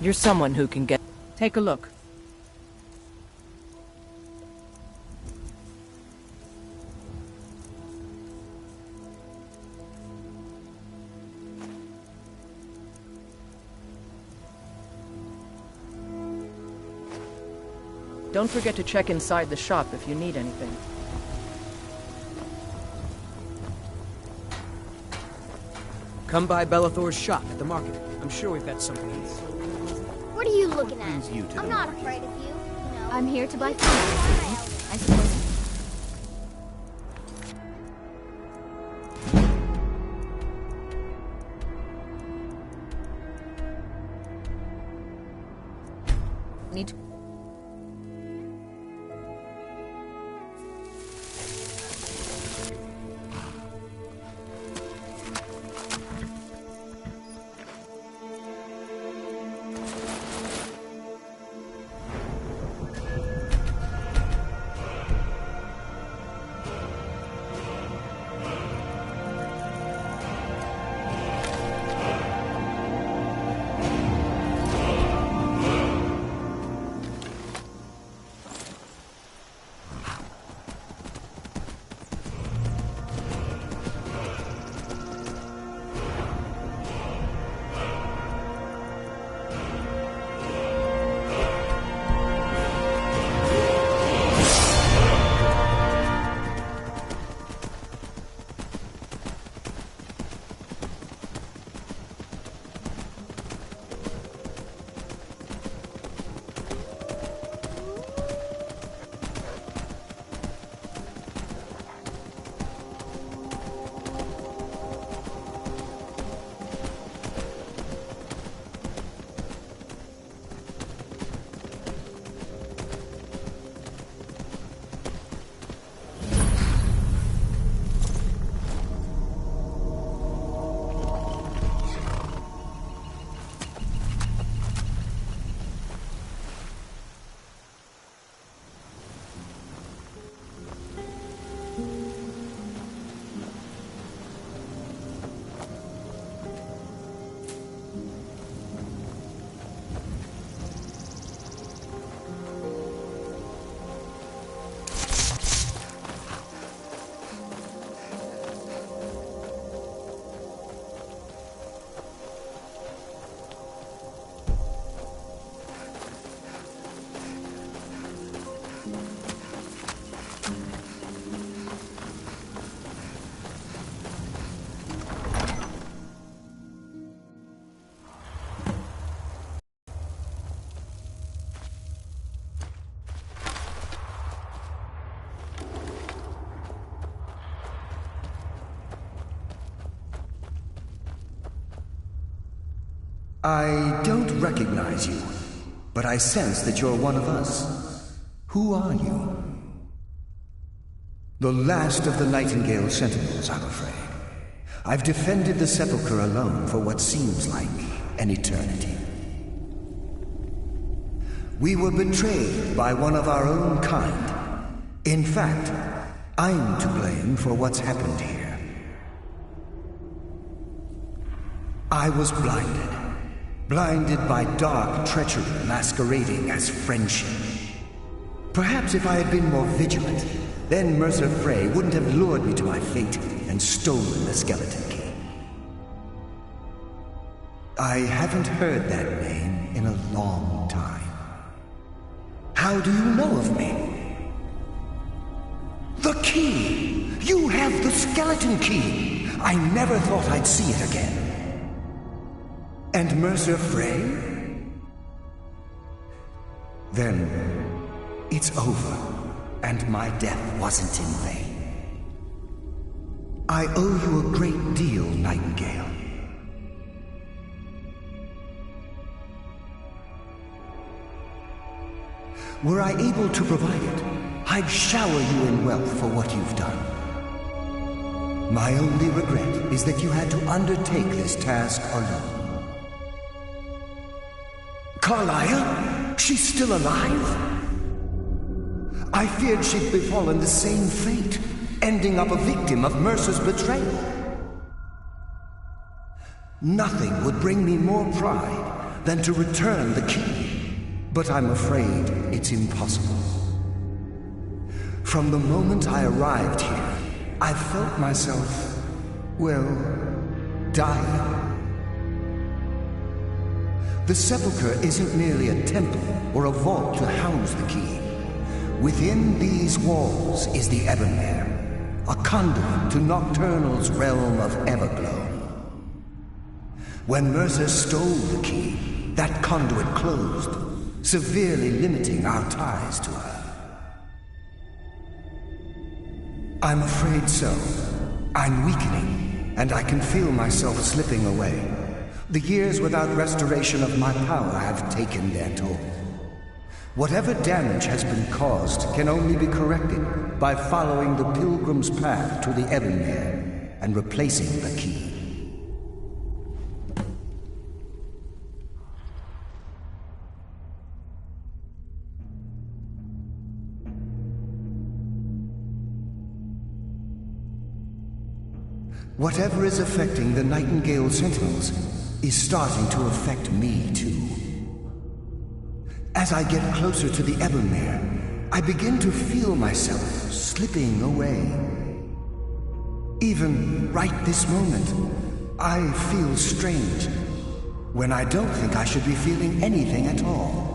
You're someone who can get... Take a look. Don't forget to check inside the shop if you need anything. Come by Bellathor's shop at the market. I'm sure we've got something. What are you looking at? I'm not afraid of you. No. I'm here to buy food, I suppose. Need to... I don't recognize you, but I sense that you're one of us. Who are you? The last of the Nightingale Sentinels, I'm afraid. I've defended the Sepulchre alone for what seems like an eternity. We were betrayed by one of our own kind. In fact, I'm to blame for what's happened here. I was blinded. Blinded by dark treachery masquerading as friendship. Perhaps if I had been more vigilant, then Mercer Frey wouldn't have lured me to my fate and stolen the skeleton key. I haven't heard that name in a long time. How do you know of me? The key! You have the skeleton key! I never thought I'd see it again. And Mercer Frey? Then it's over, and my death wasn't in vain. I owe you a great deal, Nightingale. Were I able to provide it, I'd shower you in wealth for what you've done. My only regret is that you had to undertake this task alone. Carlisle? She's still alive? I feared she'd befallen the same fate, ending up a victim of Mercer's betrayal. Nothing would bring me more pride than to return the key. But I'm afraid it's impossible. From the moment I arrived here, I felt myself, well, dying. The sepulchre isn't merely a temple or a vault to house the key. Within these walls is the Ebonmere, a conduit to Nocturnal's realm of Everglow. When Mercer stole the key, that conduit closed, severely limiting our ties to her. I'm afraid so. I'm weakening, and I can feel myself slipping away. The years without restoration of my power have taken their toll. Whatever damage has been caused can only be corrected by following the pilgrim's path to the Ebonmere and replacing the key. Whatever is affecting the Nightingale Sentinels is starting to affect me too. As I get closer to the Ebonmere, I begin to feel myself slipping away. Even right this moment, I feel strange, when I don't think I should be feeling anything at all.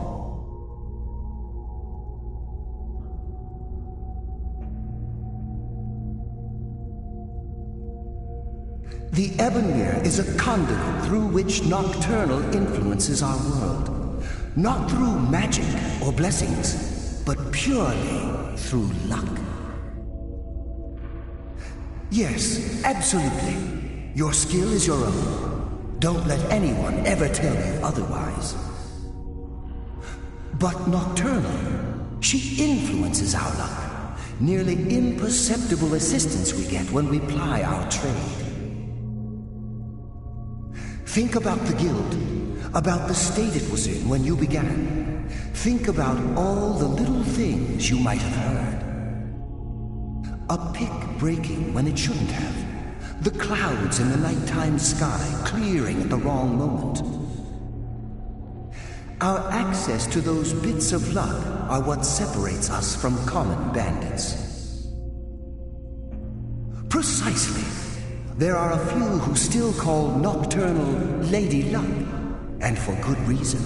The Ebonmere is a conduit through which Nocturnal influences our world. Not through magic or blessings, but purely through luck. Yes, absolutely. Your skill is your own. Don't let anyone ever tell you otherwise. But Nocturnal, she influences our luck. Nearly imperceptible assistance we get when we ply our trade. Think about the guild, about the state it was in when you began. Think about all the little things you might have heard. A pick breaking when it shouldn't have. The clouds in the nighttime sky clearing at the wrong moment. Our access to those bits of luck are what separates us from common bandits. Precisely. There are a few who still call Nocturnal Lady Luck, and for good reason.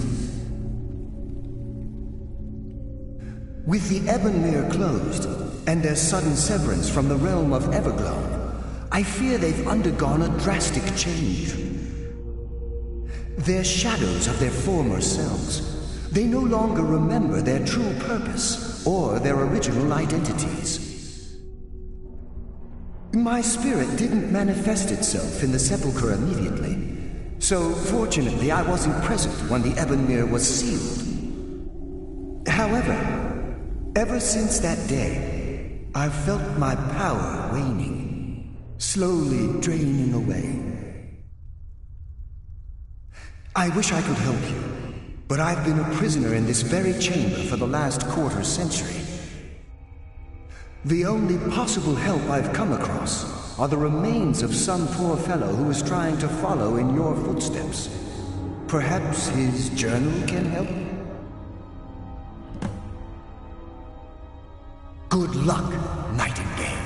With the Ebonmere closed, and their sudden severance from the realm of Everglow, I fear they've undergone a drastic change. They're shadows of their former selves. They no longer remember their true purpose or their original identities. My spirit didn't manifest itself in the sepulchre immediately, so fortunately I wasn't present when the Ebonmere was sealed. However, ever since that day, I've felt my power waning, slowly draining away. I wish I could help you, but I've been a prisoner in this very chamber for the last quarter century. The only possible help I've come across are the remains of some poor fellow who is trying to follow in your footsteps. Perhaps his journal can help? Good luck, Nightingale.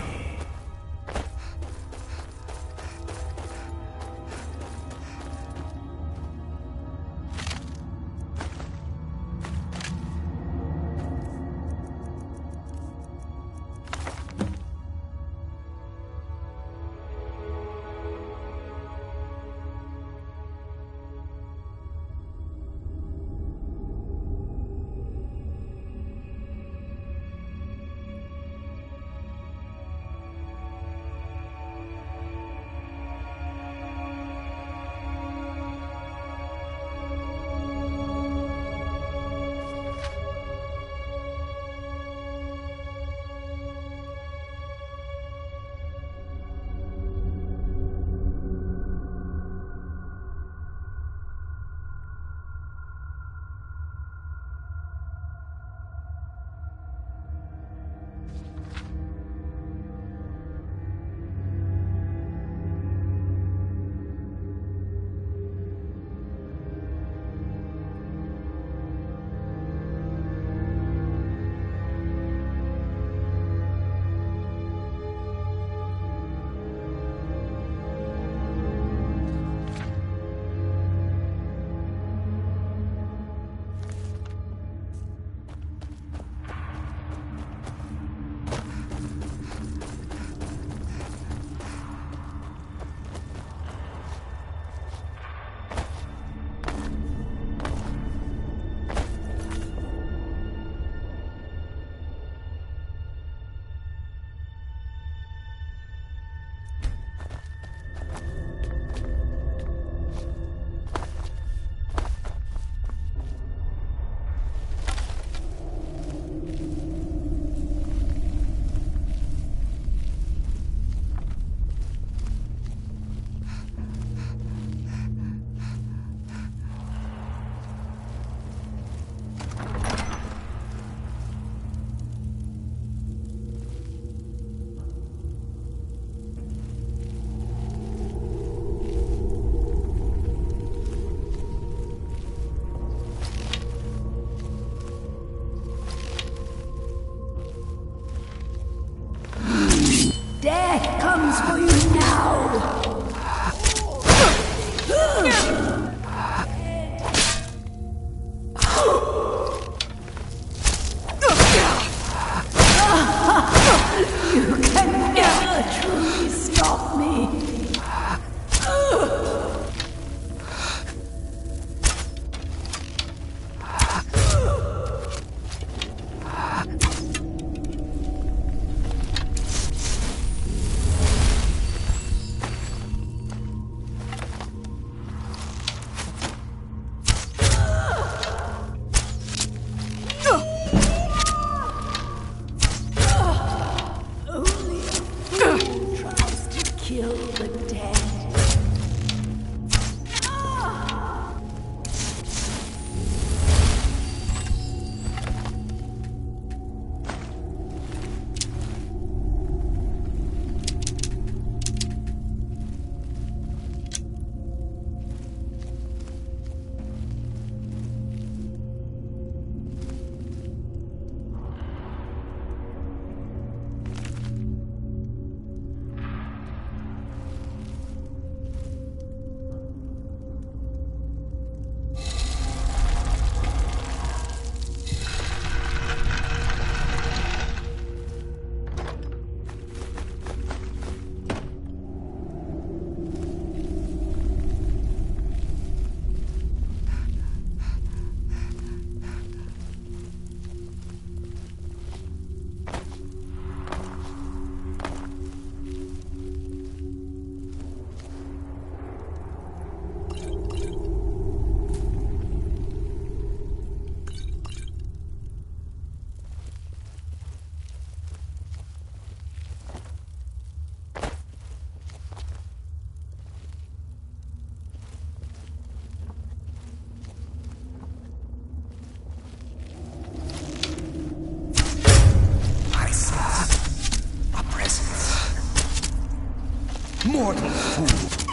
mortal fool!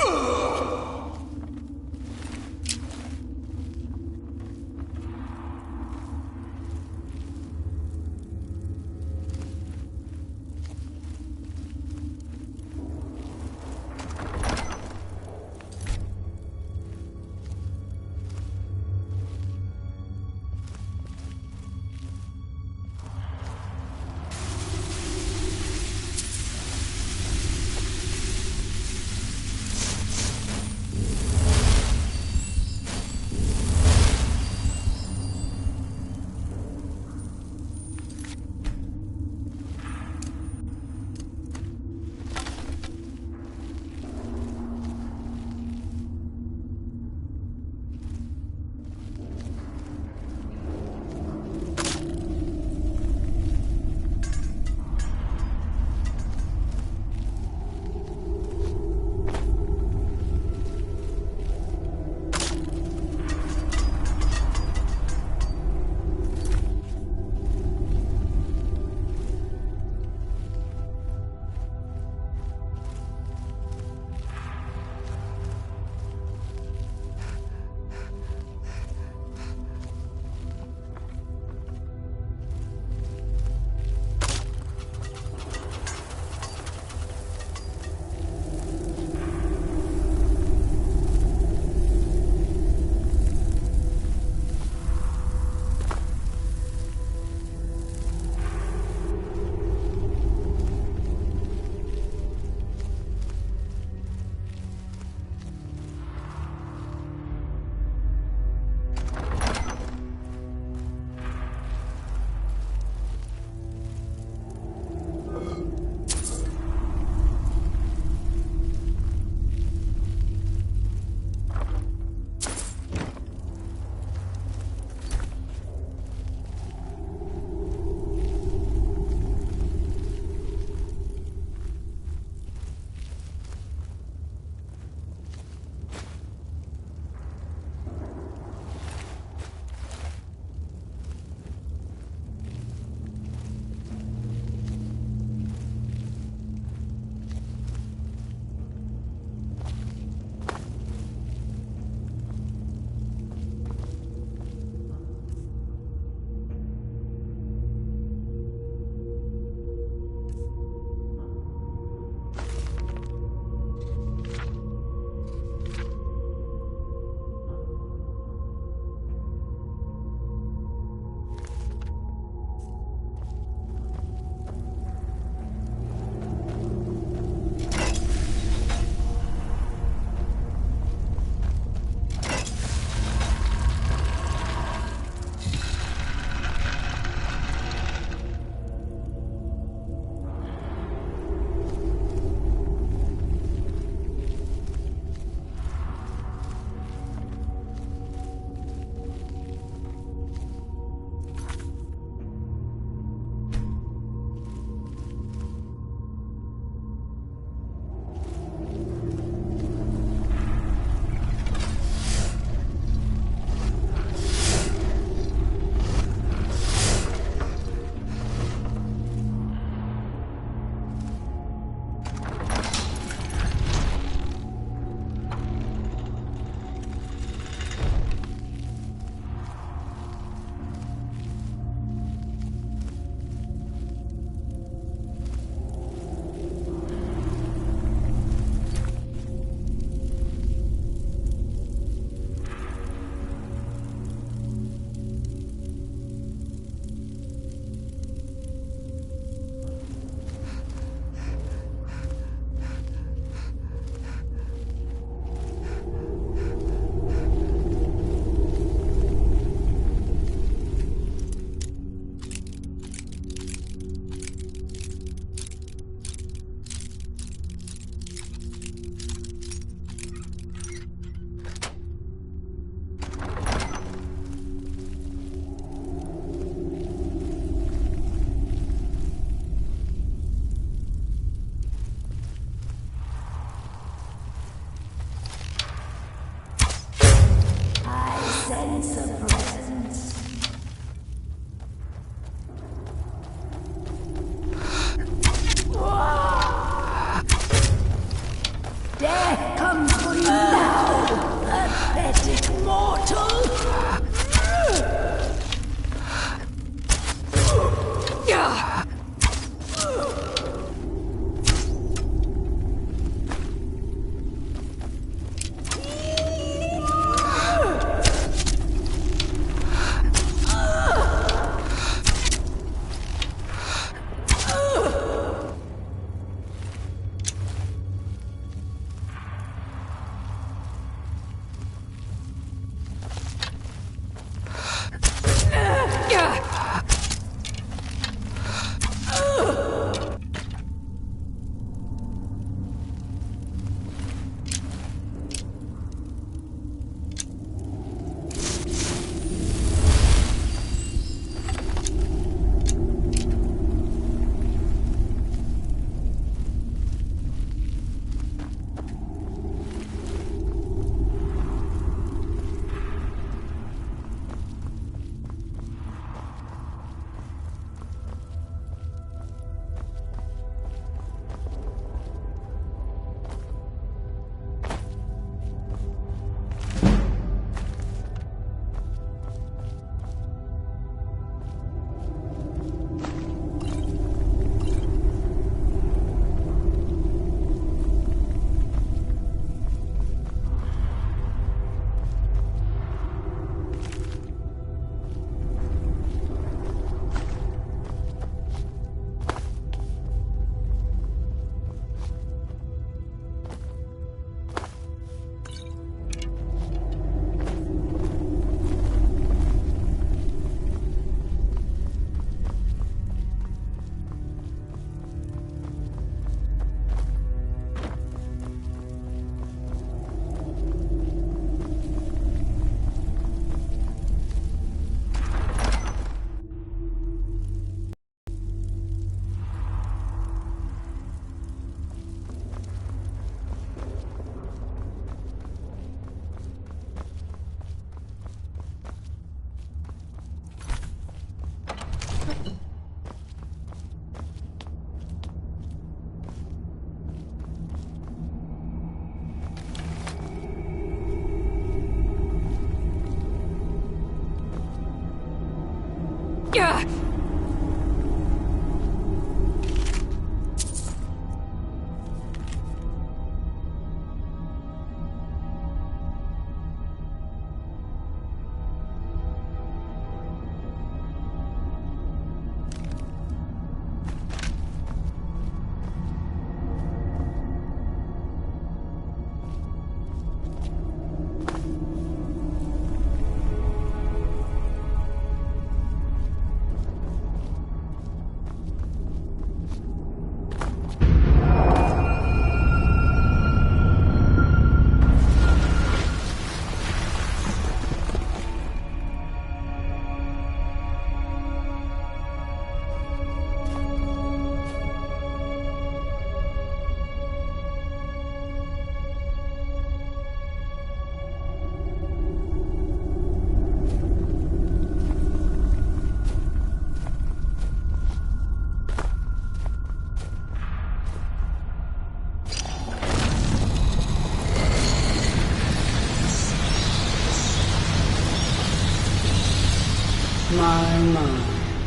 My,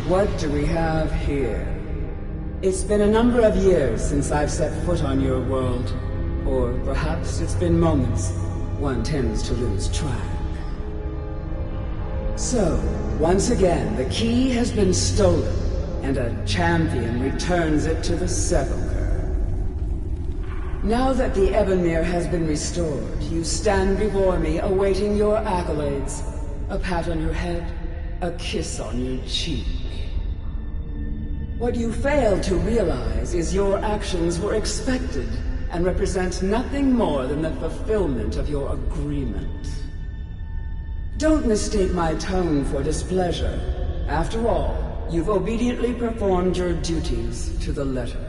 what do we have here? It's been a number of years since I've set foot on your world. Or perhaps it's been moments. One tends to lose track. So, once again, the key has been stolen, and a champion returns it to the Sepulchre. Now that the Ebonmere has been restored, you stand before me awaiting your accolades. A pat on your head, a kiss on your cheek. What you fail to realize is your actions were expected and represent nothing more than the fulfillment of your agreement. Don't mistake my tone for displeasure. After all, you've obediently performed your duties to the letter.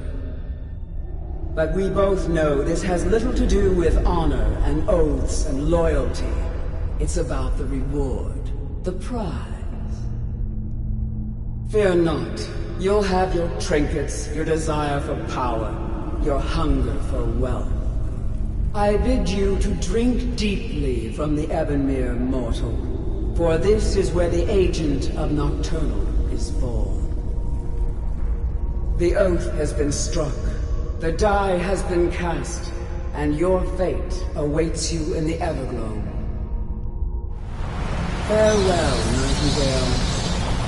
But we both know this has little to do with honor and oaths and loyalty. It's about the reward, the prize. Fear not. You'll have your trinkets, your desire for power, your hunger for wealth. I bid you to drink deeply from the Ebonmere mortal, for this is where the agent of Nocturnal is born. The oath has been struck, the die has been cast, and your fate awaits you in the Everglow. Farewell, Nightingale.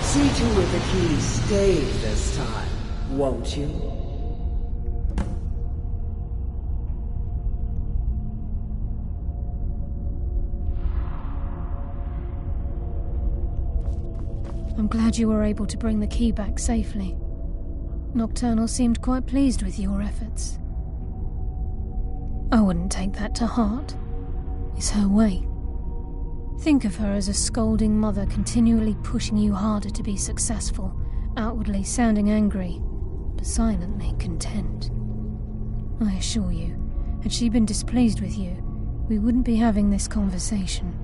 See to it the key stays this time, won't you? I'm glad you were able to bring the key back safely. Nocturnal seemed quite pleased with your efforts. I wouldn't take that to heart. It's her way. Think of her as a scolding mother continually pushing you harder to be successful, outwardly sounding angry, but silently content. I assure you, had she been displeased with you, we wouldn't be having this conversation.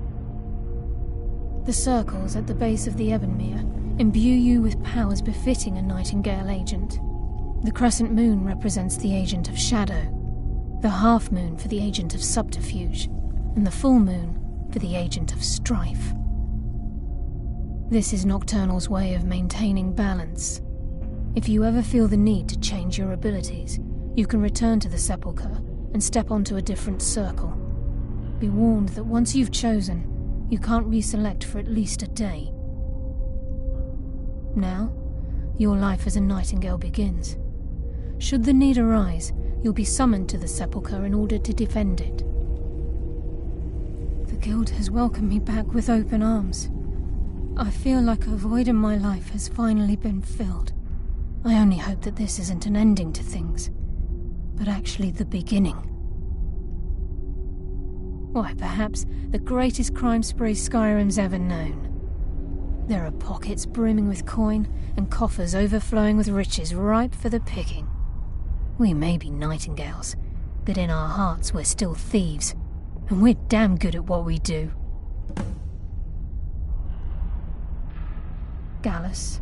The circles at the base of the Ebonmere imbue you with powers befitting a Nightingale agent. The crescent moon represents the agent of shadow, the half moon for the agent of subterfuge, and the full moon for the agent of strife. This is Nocturnal's way of maintaining balance. If you ever feel the need to change your abilities, you can return to the Sepulchre and step onto a different circle. Be warned that once you've chosen, you can't reselect for at least a day. Now, your life as a Nightingale begins. Should the need arise, you'll be summoned to the Sepulchre in order to defend it. The Guild has welcomed me back with open arms. I feel like a void in my life has finally been filled. I only hope that this isn't an ending to things, but actually the beginning. Why, perhaps the greatest crime spree Skyrim's ever known. There are pockets brimming with coin and coffers overflowing with riches ripe for the picking. We may be Nightingales, but in our hearts we're still thieves, and we're damn good at what we do. Gallus,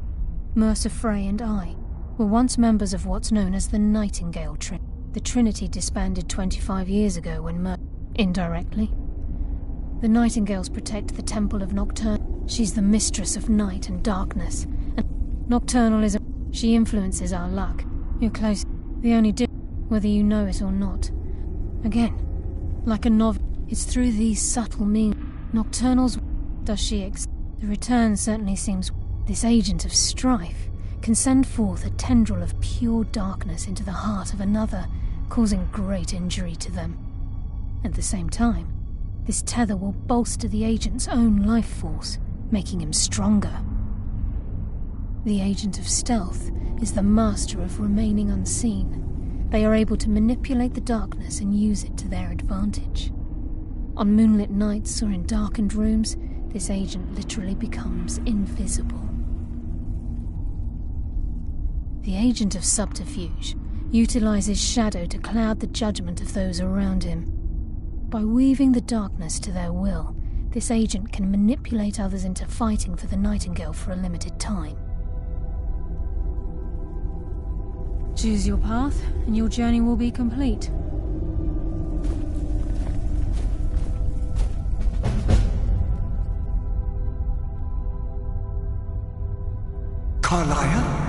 Mercer Frey and I were once members of what's known as the Nightingale Trinity. The Trinity disbanded 25 years ago when indirectly. The Nightingales protect the Temple of Nocturnal. She's the mistress of night and darkness, and Nocturnal is she influences our luck. You're close. The only whether you know it or not. Again, like a novel, it's through these subtle means. Nocturnal's does she The return certainly seems. This agent of strife can send forth a tendril of pure darkness into the heart of another, causing great injury to them. At the same time, this tether will bolster the agent's own life force, making him stronger. The agent of stealth is the master of remaining unseen. They are able to manipulate the darkness and use it to their advantage. On moonlit nights or in darkened rooms, this agent literally becomes invisible. The agent of subterfuge utilizes shadow to cloud the judgment of those around him. By weaving the darkness to their will, this agent can manipulate others into fighting for the Nightingale for a limited time. Choose your path, and your journey will be complete. Carlia?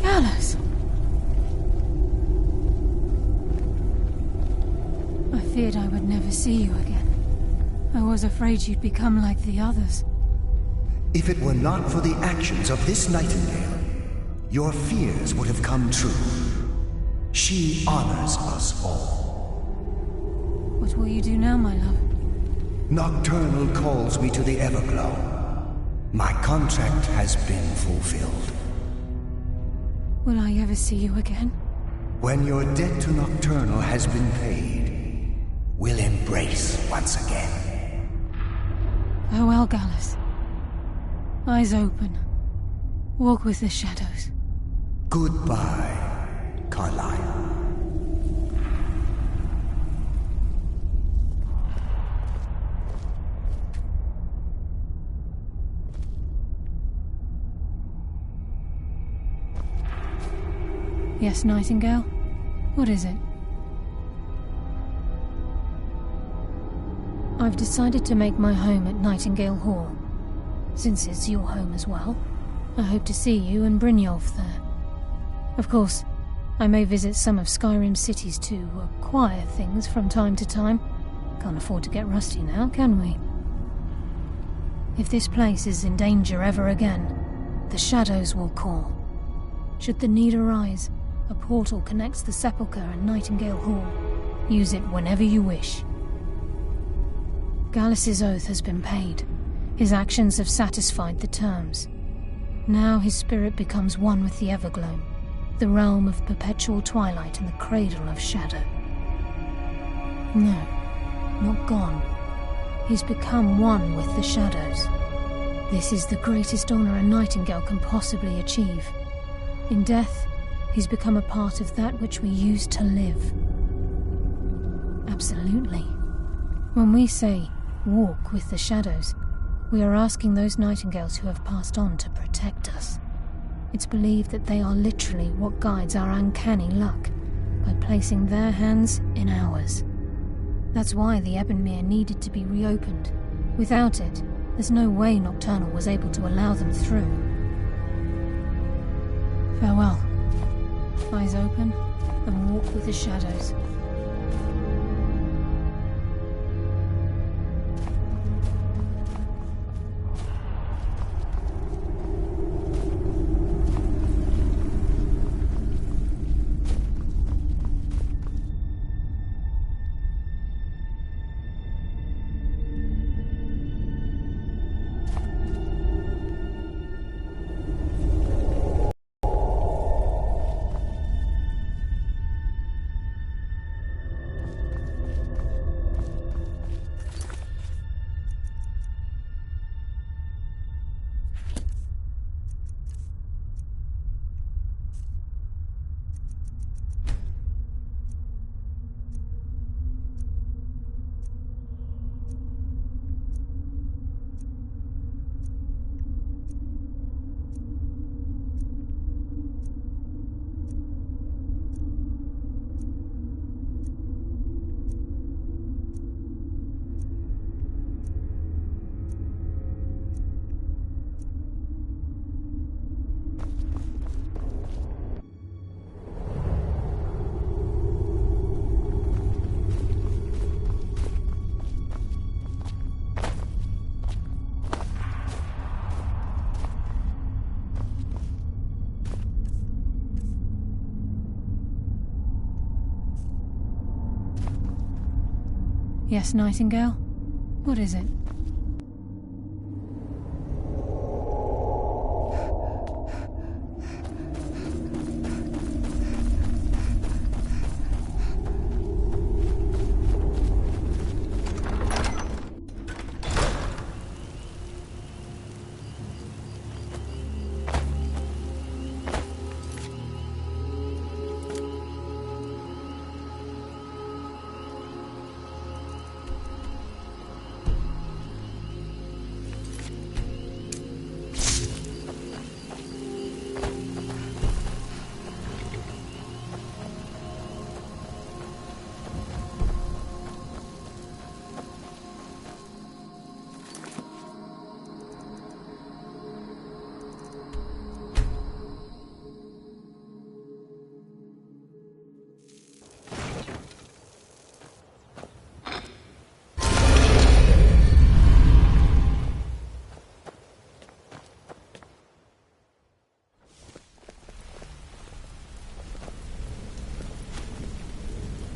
Gallus! I feared I would never see you again. I was afraid you'd become like the others. If it were not for the actions of this Nightingale, your fears would have come true. She honors us all. What will you do now, my love? Nocturnal calls me to the Everglow. My contract has been fulfilled. Will I ever see you again? When your debt to Nocturnal has been paid, we'll embrace once again. Farewell, Gallus. Eyes open. Walk with the shadows. Goodbye, Carlia. Yes, Nightingale? What is it? I've decided to make my home at Nightingale Hall. Since it's your home as well, I hope to see you and Brynjolf there. Of course, I may visit some of Skyrim's cities to acquire things from time to time. Can't afford to get rusty now, can we? If this place is in danger ever again, the shadows will call. Should the need arise, a portal connects the Sepulchre and Nightingale Hall. Use it whenever you wish. Gallus's oath has been paid. His actions have satisfied the terms. Now his spirit becomes one with the Everglow, the realm of perpetual twilight and the cradle of shadow. No, not gone. He's become one with the shadows. This is the greatest honor a Nightingale can possibly achieve. In death, he's become a part of that which we used to live. Absolutely. When we say, walk with the shadows, we are asking those Nightingales who have passed on to protect us. It's believed that they are literally what guides our uncanny luck, by placing their hands in ours. That's why the Ebonmere needed to be reopened. Without it, there's no way Nocturnal was able to allow them through. Farewell. Eyes open, and walk with the shadows. Yes, Nightingale? What is it?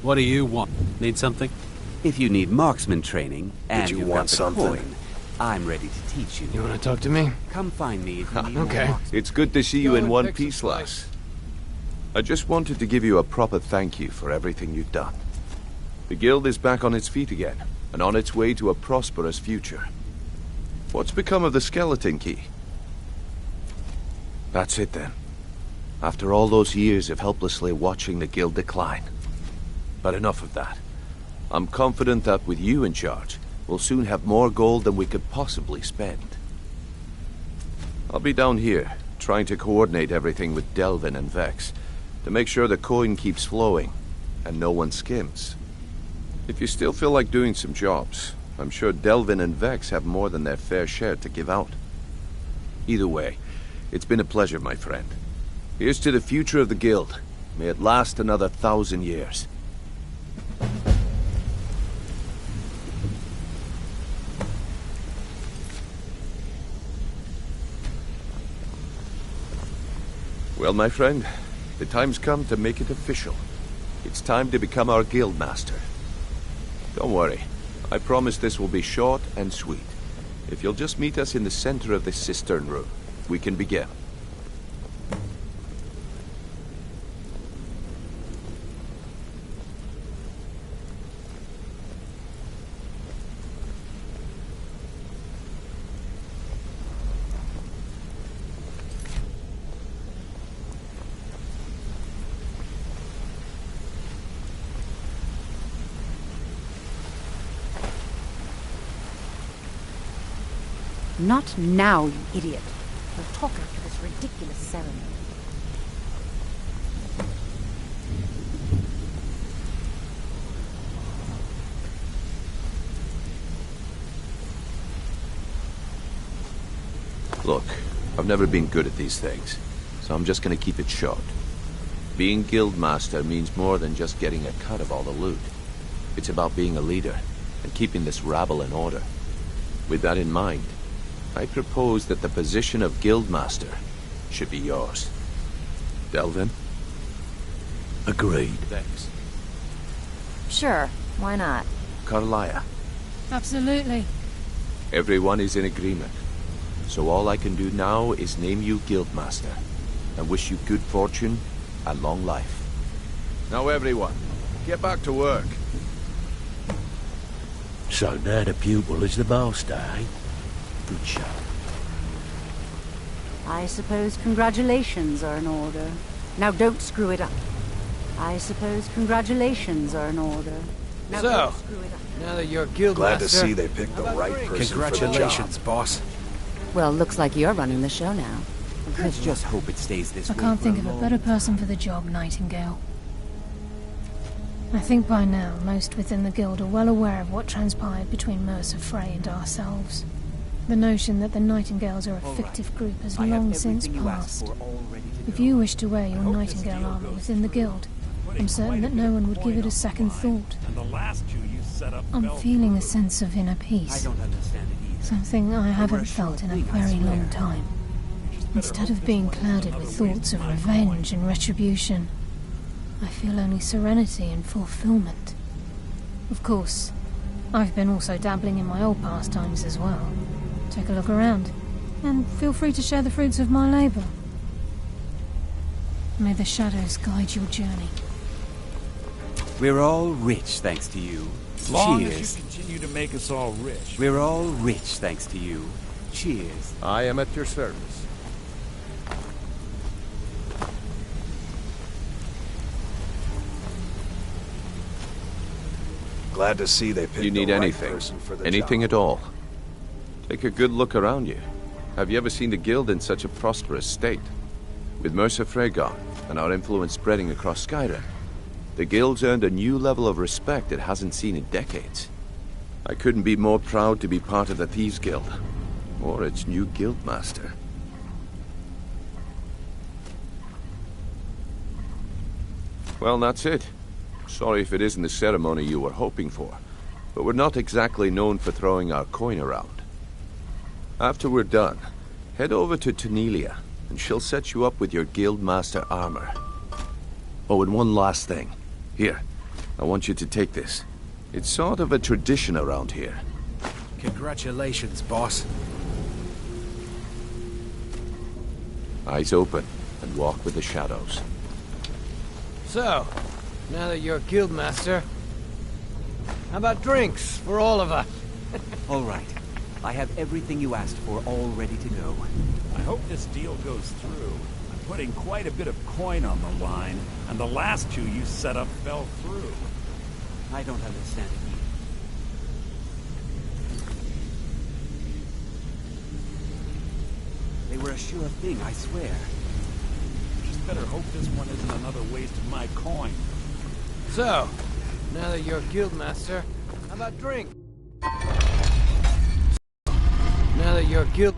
What do you want? Need something? If you need marksman training and you you've want got the something? coin, I'm ready to teach you. You want to talk to me? Come find me if you need more Okay. marksman. It's good to see you in one piece, lass. I just wanted to give you a proper thank you for everything you've done. The guild is back on its feet again, and on its way to a prosperous future. What's become of the skeleton key? That's it then. After all those years of helplessly watching the guild decline. But enough of that. I'm confident that with you in charge, we'll soon have more gold than we could possibly spend. I'll be down here, trying to coordinate everything with Delvin and Vex, to make sure the coin keeps flowing, and no one skims. If you still feel like doing some jobs, I'm sure Delvin and Vex have more than their fair share to give out. Either way, it's been a pleasure, my friend. Here's to the future of the guild. May it last another 1,000 years. Well, my friend, the time's come to make it official. It's time to become our guild master. Don't worry, I promise this will be short and sweet. If you'll just meet us in the center of this cistern room, we can begin. Not now, you idiot. We'll talk after this ridiculous ceremony. Look, I've never been good at these things, so I'm just gonna keep it short. Being guild master means more than just getting a cut of all the loot. It's about being a leader and keeping this rabble in order. With that in mind, I propose that the position of Guildmaster should be yours. Delvin? Agreed. Vex. Sure, why not? Carlia. Absolutely. Everyone is in agreement. So all I can do now is name you Guildmaster and wish you good fortune and long life. Now everyone, get back to work. So now the pupil is the master, eh? Good show. I suppose congratulations are in order. Now don't screw it up. I suppose congratulations are in order. Now So, don't screw it up. now that you're guild Glad to master, see they picked the right person congratulations, for boss. Well, looks like you're running the show now. Let's just hope it stays this I way. can't for think of a long better time. person for the job, Nightingale. I think by now most within the guild are well aware of what transpired between Mercer Frey and ourselves. The notion that the Nightingales are a fictive group has I have long since everything you asked passed. for all ready to If go. you wish to wear your Nightingale armor within the guild, I'm certain that no one would give it a second thought. I'm feeling a sense of inner I peace, don't understand it either. something I For a haven't short felt in a week, I very long swear. time. Instead of being clouded with thoughts of revenge and retribution, I feel only serenity and fulfillment. Of course, I've been also dabbling in my old pastimes as well. Take a look around, and feel free to share the fruits of my labor. May the shadows guide your journey. We're all rich thanks to you. Long Cheers. as you continue to make us all rich. We're all rich thanks to you. Cheers. I am at your service. Glad to see they picked You need the right anything, person for the anything job. at all. Take a good look around you. Have you ever seen the Guild in such a prosperous state? With Mercer Frey gone, and our influence spreading across Skyrim, the Guild's earned a new level of respect it hasn't seen in decades. I couldn't be more proud to be part of the Thieves Guild, or its new Guildmaster. Well, that's it. Sorry if it isn't the ceremony you were hoping for, but we're not exactly known for throwing our coin around. After we're done, head over to Tanelia, and she'll set you up with your Guildmaster armor. Oh, and one last thing. Here, I want you to take this. It's sort of a tradition around here. Congratulations, boss. Eyes open, and walk with the shadows. So, now that you're Guildmaster, how about drinks for all of us? All right. I have everything you asked for all ready to go. I hope this deal goes through. I'm putting quite a bit of coin on the line, and the last two you set up fell through. I don't understand it. They were a sure thing, I swear. Just better hope this one isn't another waste of my coin. So, now that you're Guildmaster, how about drink? Now that you're Guildmaster,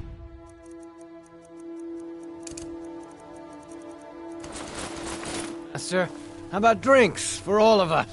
how about drinks for all of us?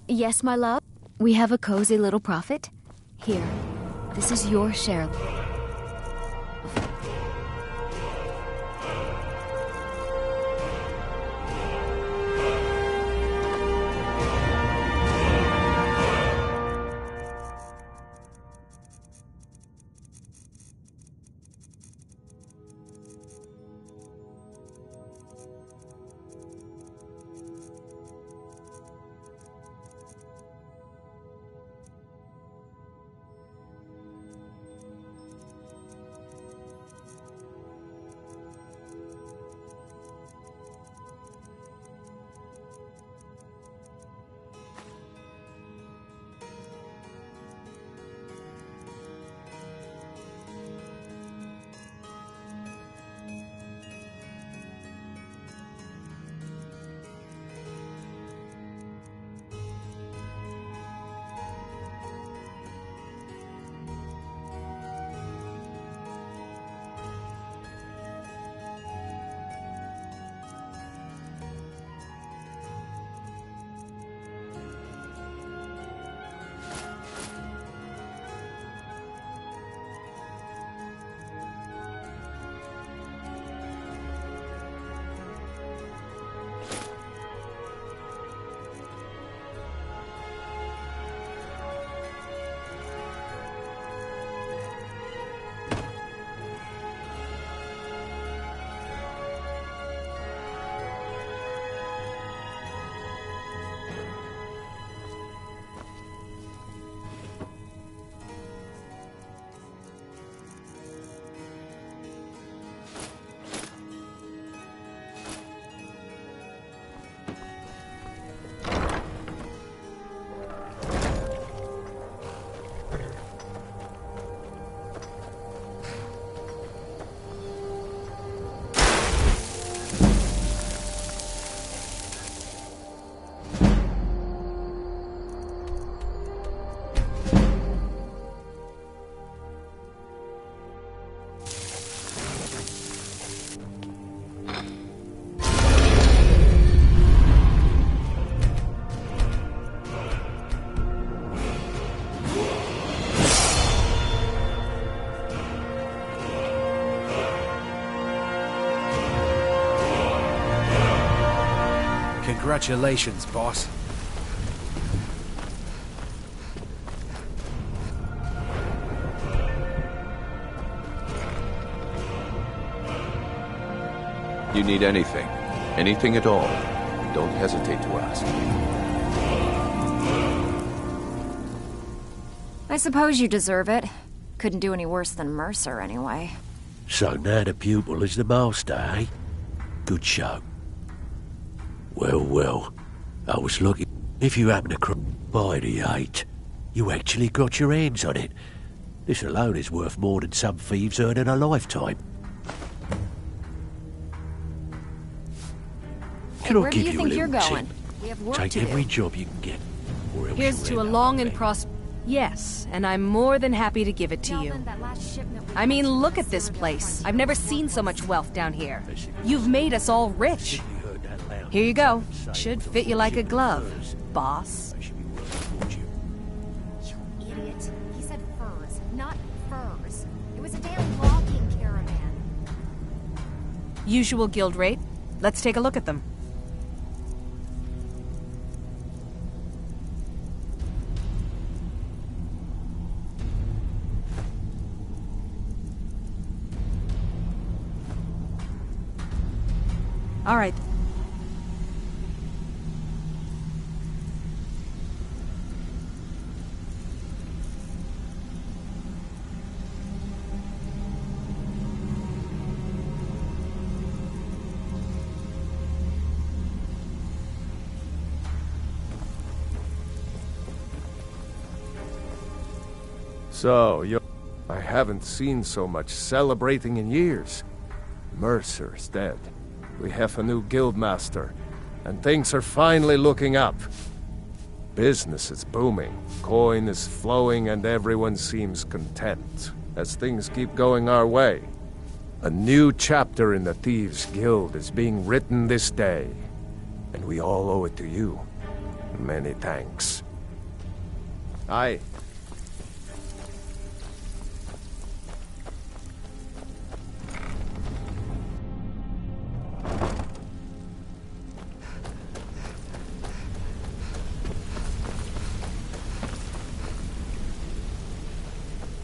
Yes, my love? We have a cozy little profit. Here, this is your share. Congratulations, boss. You need anything, anything at all, don't hesitate to ask. I suppose you deserve it. Couldn't do any worse than Mercer, anyway. So now the pupil is the master, eh? Good show. Well, I was looking. If you happen to buy the 8, you actually got your hands on it. This alone is worth more than some thieves earn in a lifetime. Can I give you a little tip? We have work Take to every do. job you can get. Or else Here's you'll to a end up long like and me. prosperous... Yes, and I'm more than happy to give it to you. I mean, look at this place. I've never seen so much wealth down here. You've made us all rich. Here you go. Should fit you like a glove, boss. You idiot. He said furs, not furs. It was a damn logging caravan. Usual guild rate. Let's take a look at them. All right. So, I haven't seen so much celebrating in years. Mercer's dead. We have a new guildmaster, and things are finally looking up. Business is booming, coin is flowing, and everyone seems content as things keep going our way. A new chapter in the Thieves' Guild is being written this day, and we all owe it to you. Many thanks. Aye.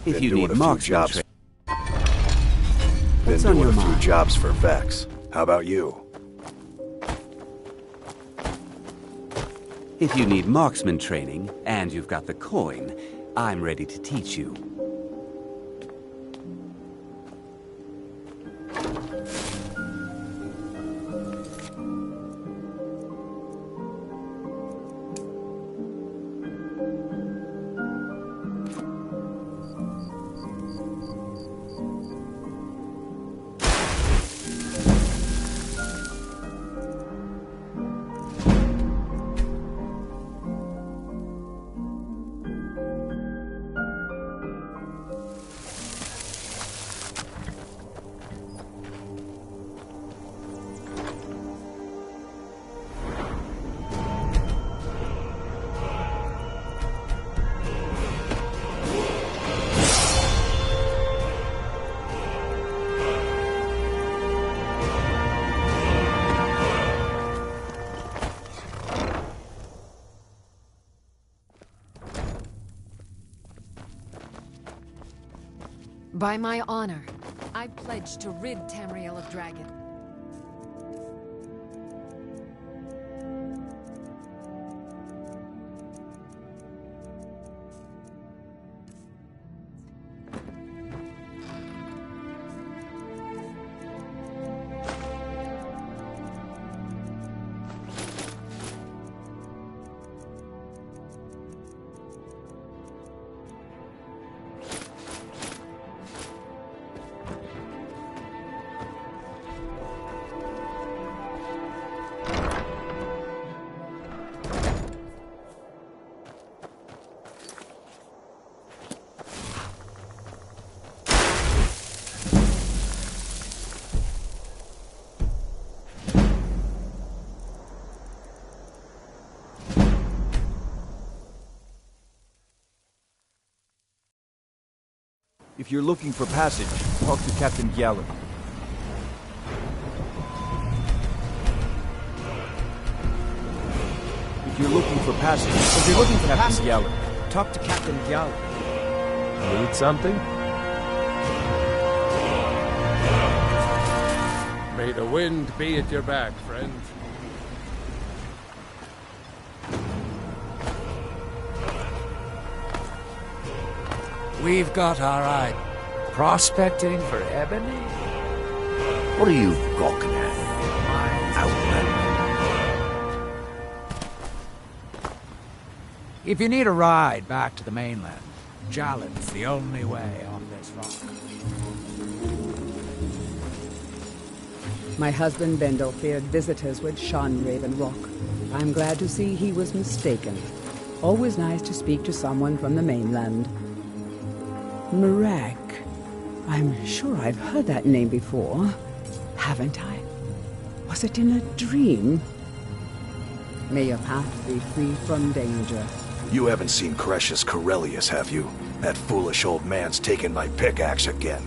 If you need marksman training. Been doing a few jobs for Vex. How about you? If you need marksman training, and you've got the coin, I'm ready to teach you. By my honor, I pledge to rid Tamriel of Dragon. If you're looking for passage, talk to Captain Gallon. If you're looking for passage, Captain Gallo, talk to Captain Gallo. Need something? May the wind be at your back, friend. We've got our eye. Prospecting for ebony? What are you gawking at? If you need a ride back to the mainland, Jalen's the only way on this rock. My husband Bendel feared visitors would shun Raven Rock. I'm glad to see he was mistaken. Always nice to speak to someone from the mainland. Marek. I'm sure I've heard that name before. Haven't I? Was it in a dream? May your path be free from danger. You haven't seen Crescius Corellius, have you? That foolish old man's taken my pickaxe again.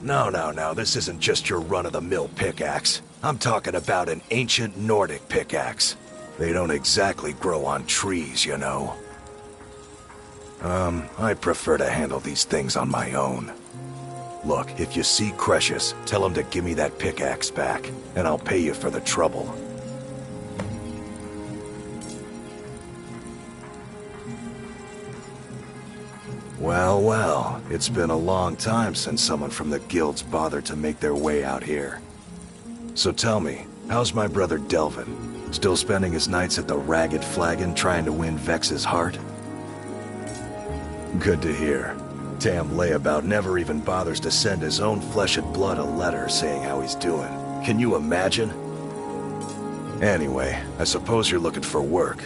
No, this isn't just your run-of-the-mill pickaxe. I'm talking about an ancient Nordic pickaxe. They don't exactly grow on trees, you know. I prefer to handle these things on my own. Look, if you see Crescius, tell him to give me that pickaxe back, and I'll pay you for the trouble. Well, it's been a long time since someone from the guilds bothered to make their way out here. So tell me, how's my brother Delvin? Still spending his nights at the Ragged Flagon trying to win Vex's heart? Good to hear. Damn layabout never even bothers to send his own flesh and blood a letter saying how he's doing. Can you imagine? Anyway, I suppose you're looking for work.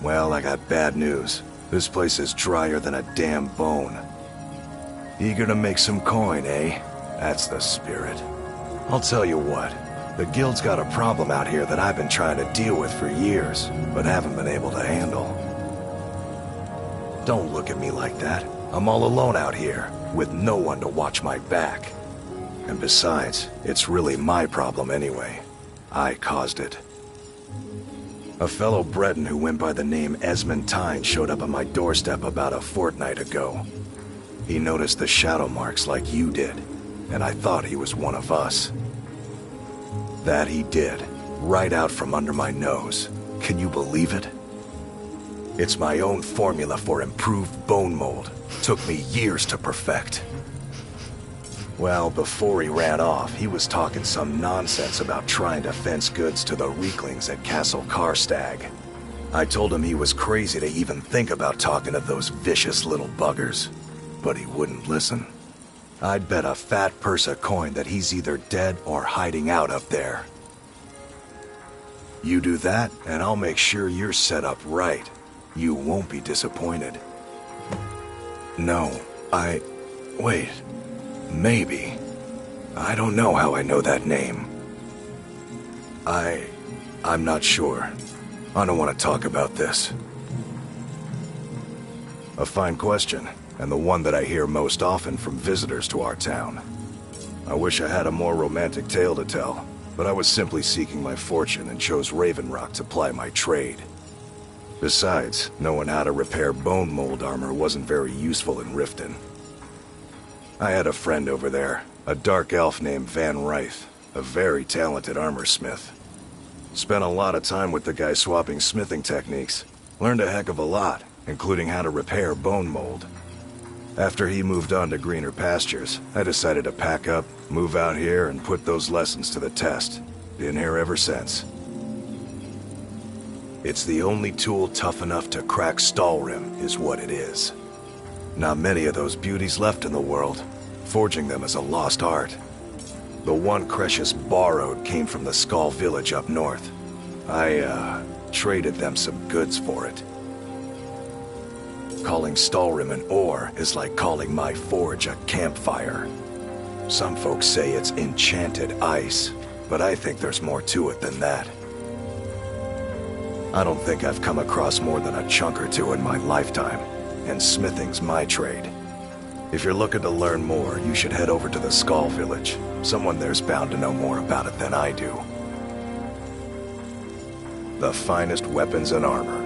Well, I got bad news. This place is drier than a damn bone. Eager to make some coin, eh? That's the spirit. I'll tell you what. The guild's got a problem out here that I've been trying to deal with for years, but haven't been able to handle. Don't look at me like that. I'm all alone out here, with no one to watch my back. And besides, it's really my problem anyway. I caused it. A fellow Breton who went by the name Esmond Tyne showed up on my doorstep about a fortnight ago. He noticed the shadow marks like you did, and I thought he was one of us. That he did, right out from under my nose. Can you believe it? It's my own formula for improved bone mold. Took me years to perfect. Well, before he ran off, he was talking some nonsense about trying to fence goods to the Reeklings at Castle Karstag. I told him he was crazy to even think about talking to those vicious little buggers, but he wouldn't listen. I'd bet a fat purse of coin that he's either dead or hiding out up there. You do that, and I'll make sure you're set up right. You won't be disappointed. No, wait. Maybe. I don't know how I know that name. I'm not sure. I don't want to talk about this. A fine question, and the one that I hear most often from visitors to our town. I wish I had a more romantic tale to tell, but I was simply seeking my fortune and chose Raven Rock to ply my trade. Besides, knowing how to repair bone mold armor wasn't very useful in Riften. I had a friend over there, a dark elf named Van Ryth, a very talented armor smith. Spent a lot of time with the guy swapping smithing techniques. Learned a heck of a lot, including how to repair bone mold. After he moved on to greener pastures, I decided to pack up, move out here, and put those lessons to the test. Been here ever since. It's the only tool tough enough to crack Stalrim, is what it is. Not many of those beauties left in the world. Forging them is a lost art. The one Crescius borrowed came from the Skull village up north. I, traded them some goods for it. Calling Stalrim an ore is like calling my forge a campfire. Some folks say it's enchanted ice, but I think there's more to it than that. I don't think I've come across more than a chunk or two in my lifetime, and smithing's my trade. If you're looking to learn more, you should head over to the Skull village. Someone there's bound to know more about it than I do. The finest weapons and armor.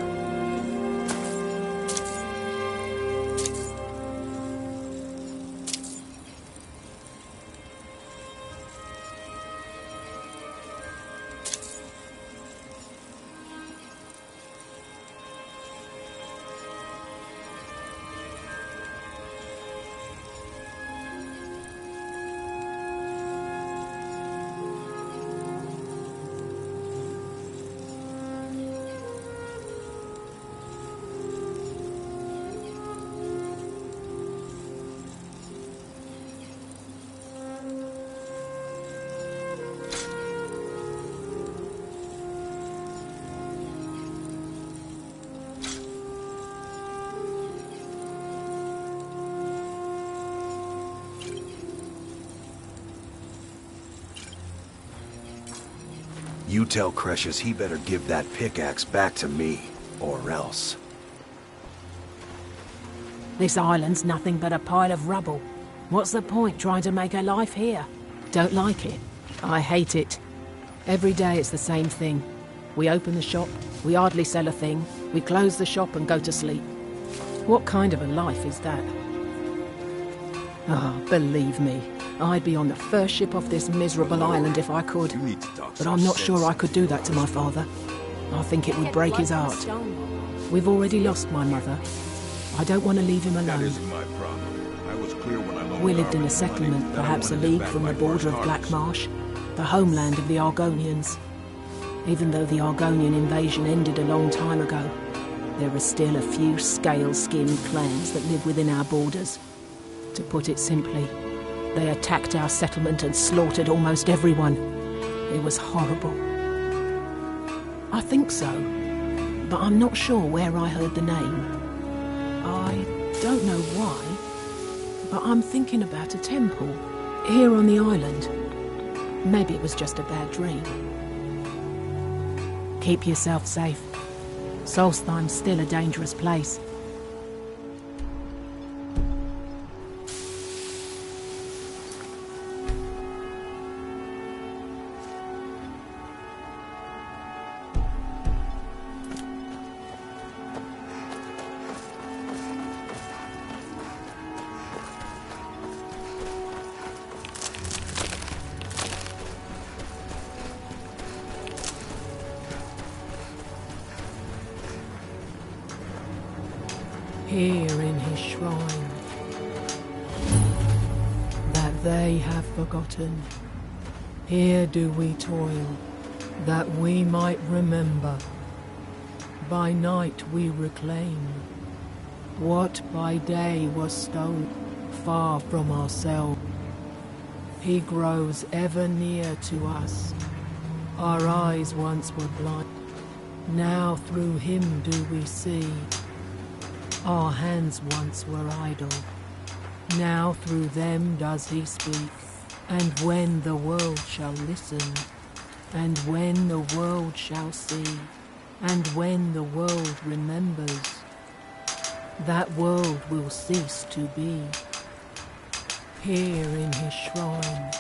You tell Cresius he better give that pickaxe back to me, or else. This island's nothing but a pile of rubble. What's the point trying to make a life here? Don't like it. I hate it. Every day it's the same thing. We open the shop, we hardly sell a thing, we close the shop and go to sleep. What kind of a life is that? Ah, believe me, I'd be on the first ship off this miserable island if I could. But I'm not sure I could do that to my father. I think it would break his heart. We've already lost my mother. I don't want to leave him alone. That isn't my problem. I was clear when I loaned We lived in a settlement, perhaps a league from the border of Black Marsh, the homeland of the Argonians. Even though the Argonian invasion ended a long time ago, there are still a few scale-skinned clans that live within our borders. To put it simply, they attacked our settlement and slaughtered almost everyone. It was horrible. I think so, but I'm not sure where I heard the name. I don't know why, but I'm thinking about a temple here on the island. Maybe it was just a bad dream. Keep yourself safe. Solstheim's still a dangerous place. Here in his shrine, that they have forgotten. Here do we toil, that we might remember. By night we reclaim what by day was stolen, far from ourselves. He grows ever near to us. Our eyes once were blind, now through him do we see. Our hands once were idle, now through them does he speak. And when the world shall listen, and when the world shall see, and when the world remembers, that world will cease to be. Here in his shrine.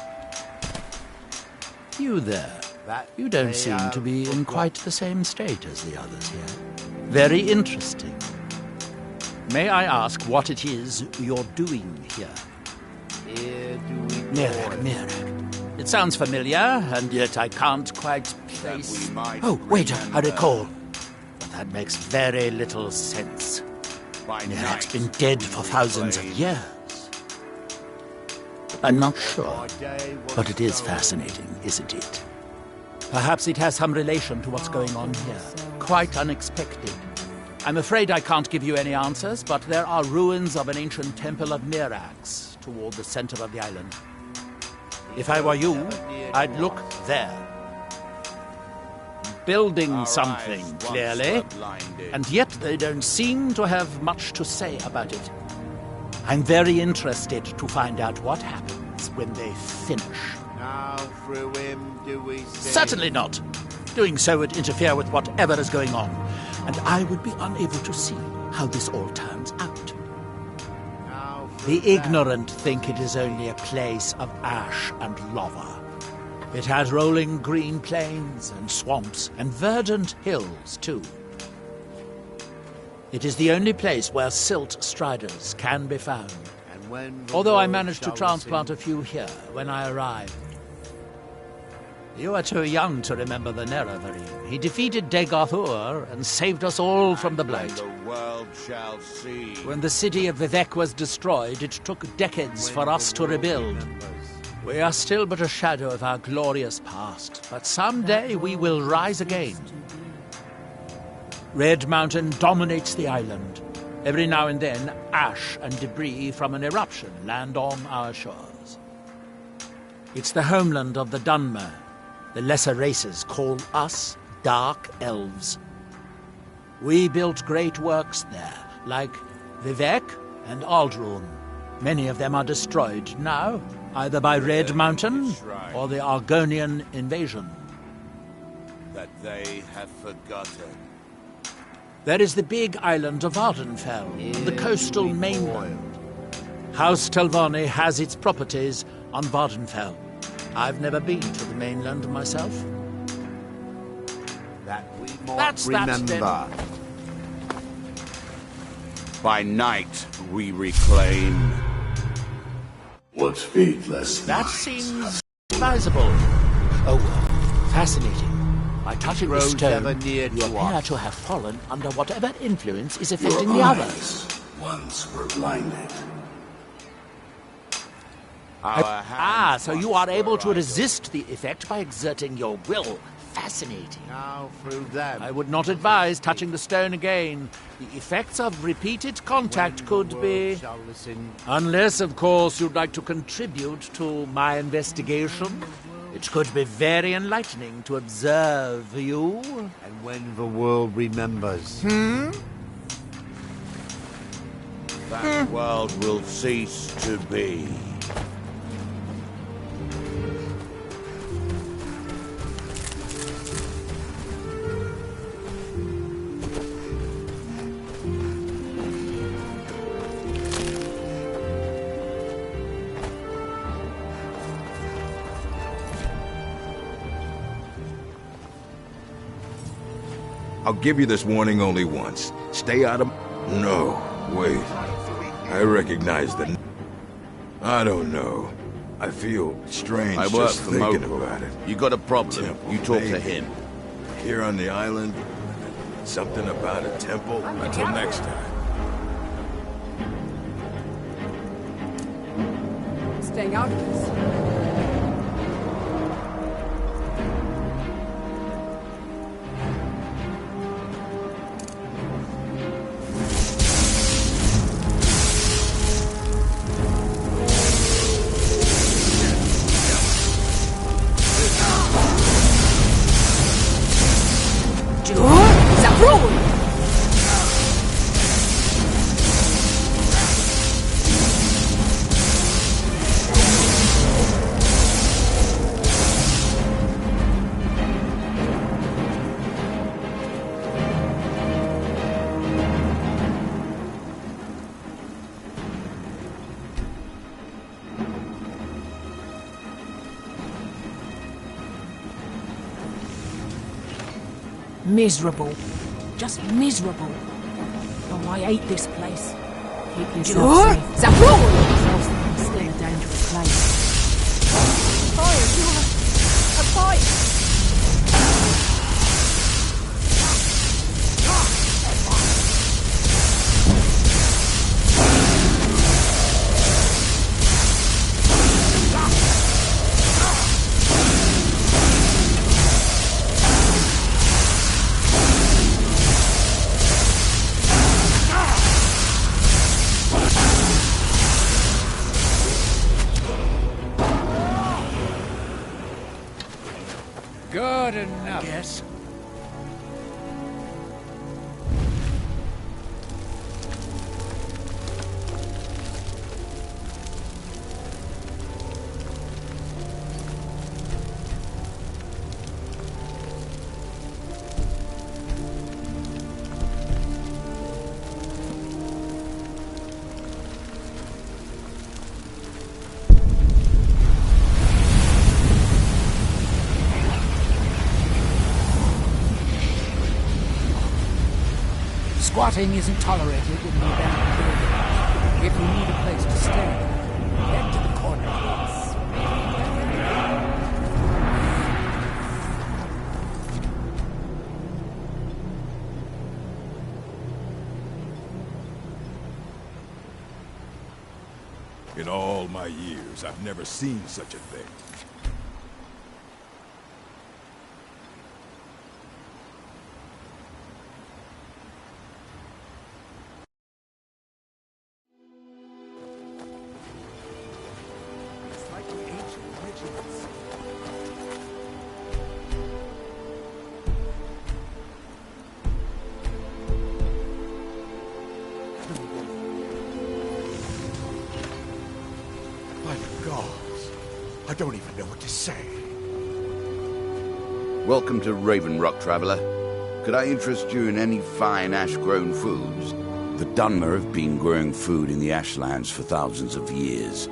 You there. You don't seem to be in quite the same state as the others here. Very interesting. May I ask what it is you're doing here? Mirag. It sounds familiar, and yet I can't quite place... Oh, wait, I recall. But that makes very little sense. Mirag's been dead for thousands of years. I'm not sure, but it is fascinating, isn't it? Perhaps it has some relation to what's going on here. Quite unexpected. I'm afraid I can't give you any answers, but there are ruins of an ancient temple of Mirags toward the center of the island. If I were you, I'd look there. Building something, clearly, and yet they don't seem to have much to say about it. I'm very interested to find out what happens when they finish. Now through him do we see... Certainly not. Doing so would interfere with whatever is going on, and I would be unable to see how this all turns out. The ignorant think it is only a place of ash and lava. It has rolling green plains and swamps and verdant hills, too. It is the only place where silt striders can be found. Although I managed to transplant a few here when I arrived. You are too young to remember the Nerevarine. He defeated Degoth-ur and saved us all from the blight. The world shall see. When the city of Vivec was destroyed, it took decades for us to rebuild. We are still but a shadow of our glorious past, but someday we will rise again. Red Mountain dominates the island. Every now and then, ash and debris from an eruption land on our shores. It's the homeland of the Dunmer. The lesser races call us Dark Elves. We built great works there, like Vivec and Aldrun. Many of them are destroyed now, either by Red Mountain or the Argonian invasion. That they have forgotten. There is the big island of Vardenfell, the coastal mainland. House Telvanni has its properties on Vardenfell. I've never been to the mainland myself. That we might remember. By night, we reclaim. What's feetless? That seems advisable. Oh, fascinating. By touching the stone, you appear to have fallen under whatever influence is affecting the others. Once were blinded. So you are able to resist the effect by exerting your will. Fascinating. Now through them. I would not advise touching the stone again. The effects of repeated contact could be... Unless, of course, you'd like to contribute to my investigation. It could be very enlightening to observe you. And when the world remembers... That world will cease to be. I'll give you this warning only once. Stay out of... No, wait. I recognize the... I don't know. I feel strange I work just for thinking Mogul. about it. You got a problem, Temple, you talk to maybe. him. Here on the island, something about a temple. Until next time. Staying out of this. Miserable. Just miserable. Oh, I hate this place. Keep yourself safe. Zabrul! It's still a dangerous place. Fire, a fight! Good enough. Yes. Squatting isn't tolerated in the abandoned building. If you need a place to stay, head to the corner place. In all my years, I've never seen such a thing. It's like the ancient legends. My gods, I don't even know what to say. Welcome to Raven Rock, traveler. Could I interest you in any fine ash-grown foods? The Dunmer have been growing food in the ashlands for thousands of years.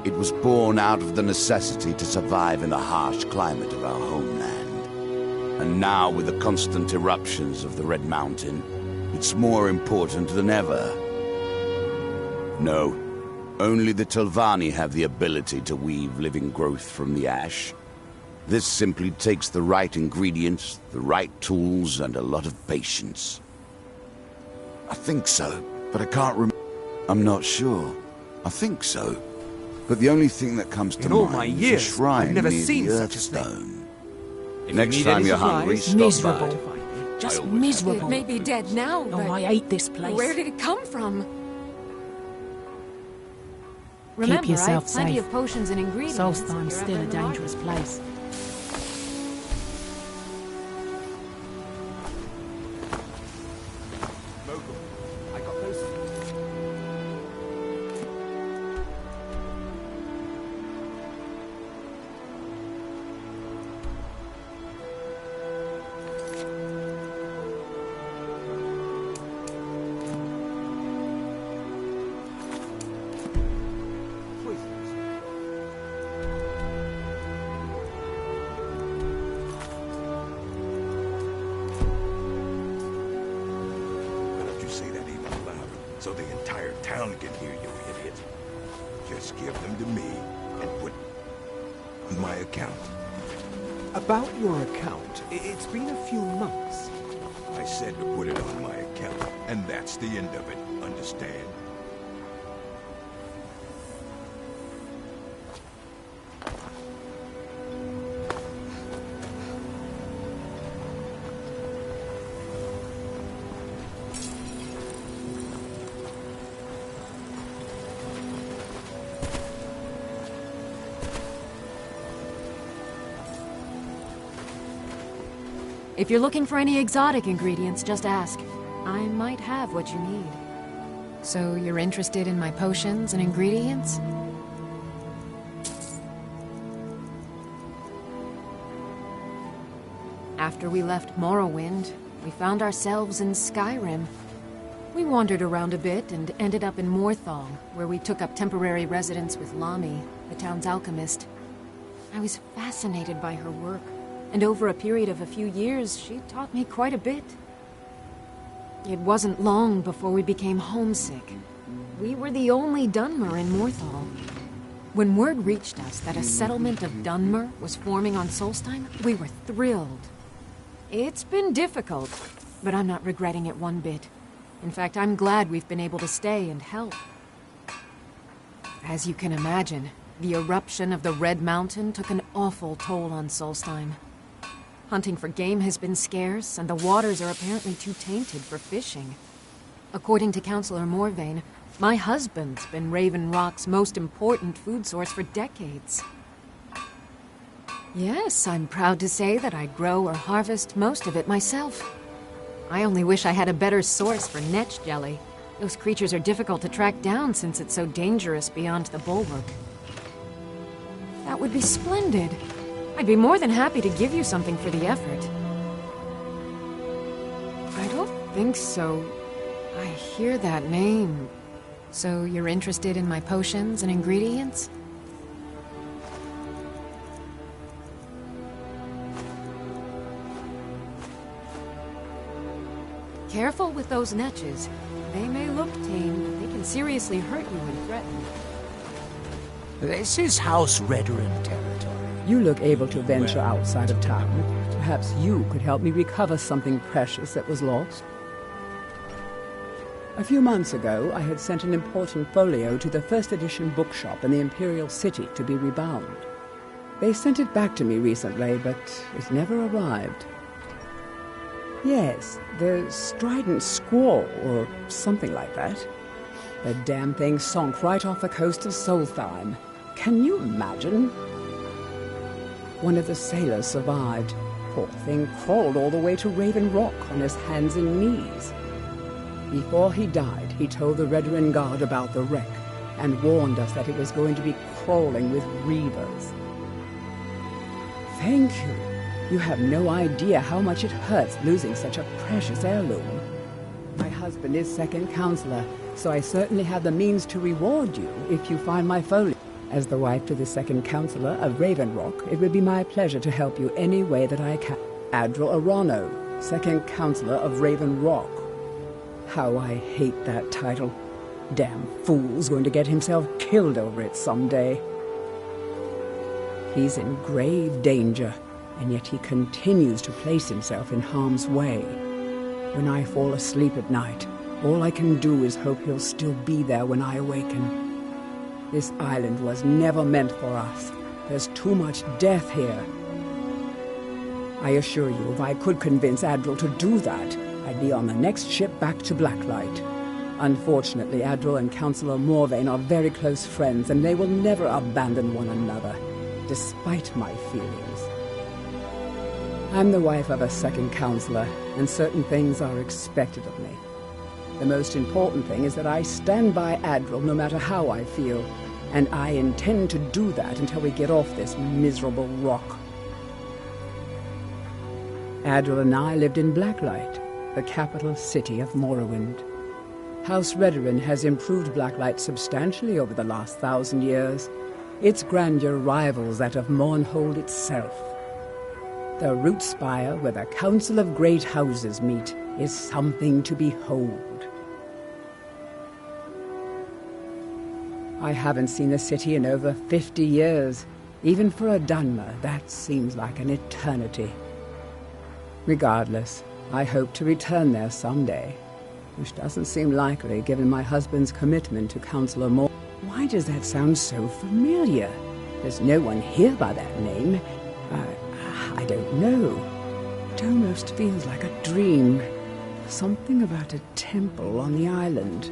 It was born out of the necessity to survive in the harsh climate of our homeland. And now, with the constant eruptions of the Red Mountain, it's more important than ever. No, only the Telvanni have the ability to weave living growth from the ash. This simply takes the right ingredients, the right tools, and a lot of patience. I think so, but I can't remember. I'm not sure. I think so. But the only thing that comes to In all mind my is years, a shrine I've never near seen the such a thing. Earthstone. Next time you're hungry, stop miserable. by. Just miserable. It may be dead now, but... Oh, I hate this place. Where did it come from? Remember, Keep yourself I have plenty safe. of potions and ingredients. Solstheim's if still you're a ever in the dangerous place. Mogul, I got those. Why don't you say that even louder, so the entire town can hear you, idiot? Just give them to me and put on my account. About your account, it's been a few months. I said to put it on my account, and that's the end of it, understand? If you're looking for any exotic ingredients, just ask. I might have what you need. So you're interested in my potions and ingredients? After we left Morrowind, we found ourselves in Skyrim. We wandered around a bit and ended up in Morthal, where we took up temporary residence with Lami, the town's alchemist. I was fascinated by her work, and over a period of a few years, she taught me quite a bit. It wasn't long before we became homesick. We were the only Dunmer in Morthal. When word reached us that a settlement of Dunmer was forming on Solstheim, we were thrilled. It's been difficult, but I'm not regretting it one bit. In fact, I'm glad we've been able to stay and help. As you can imagine, the eruption of the Red Mountain took an awful toll on Solstheim. Hunting for game has been scarce, and the waters are apparently too tainted for fishing. According to Councillor Morvain, my husband's been Raven Rock's most important food source for decades. Yes, I'm proud to say that I grow or harvest most of it myself. I only wish I had a better source for netch jelly. Those creatures are difficult to track down since it's so dangerous beyond the bulwark. That would be splendid. I'd be more than happy to give you something for the effort. I don't think so. I hear that name. So you're interested in my potions and ingredients? Careful with those netches. They may look tame, but they can seriously hurt you when threatened. This is House Redoran territory. You look able to venture outside of town. Perhaps you could help me recover something precious that was lost. A few months ago, I had sent an important folio to the first edition bookshop in the Imperial City to be rebound. They sent it back to me recently, but it never arrived. Yes, the Strident Squall, or something like that. The damn thing sunk right off the coast of Solstheim. Can you imagine? One of the sailors survived. Poor thing crawled all the way to Raven Rock on his hands and knees. Before he died, he told the Redoran Guard about the wreck and warned us that it was going to be crawling with reavers. Thank you. You have no idea how much it hurts losing such a precious heirloom. My husband is second counselor, so I certainly have the means to reward you if you find my folio. As the wife to the second counselor of Raven Rock, it would be my pleasure to help you any way that I can. Admiral Arano, second counselor of Raven Rock. How I hate that title. Damn fool's going to get himself killed over it someday. He's in grave danger, and yet he continues to place himself in harm's way. When I fall asleep at night, all I can do is hope he'll still be there when I awaken. This island was never meant for us. There's too much death here. I assure you, if I could convince Admiral to do that, I'd be on the next ship back to Blacklight. Unfortunately, Admiral and Councillor Morvain are very close friends, and they will never abandon one another, despite my feelings. I'm the wife of a second counselor, and certain things are expected of me. The most important thing is that I stand by Admiral no matter how I feel, and I intend to do that until we get off this miserable rock. Admiral and I lived in Blacklight, the capital city of Morrowind. House Redoran has improved Blacklight substantially over the last 1,000 years. Its grandeur rivals that of Mournhold itself. The root spire where the Council of Great Houses meet is something to behold. I haven't seen the city in over 50 years. Even for a Dunmer, that seems like an eternity. Regardless, I hope to return there someday, which doesn't seem likely given my husband's commitment to Councillor Moore. Why does that sound so familiar? There's no one here by that name. I don't know. It almost feels like a dream. Something about a temple on the island.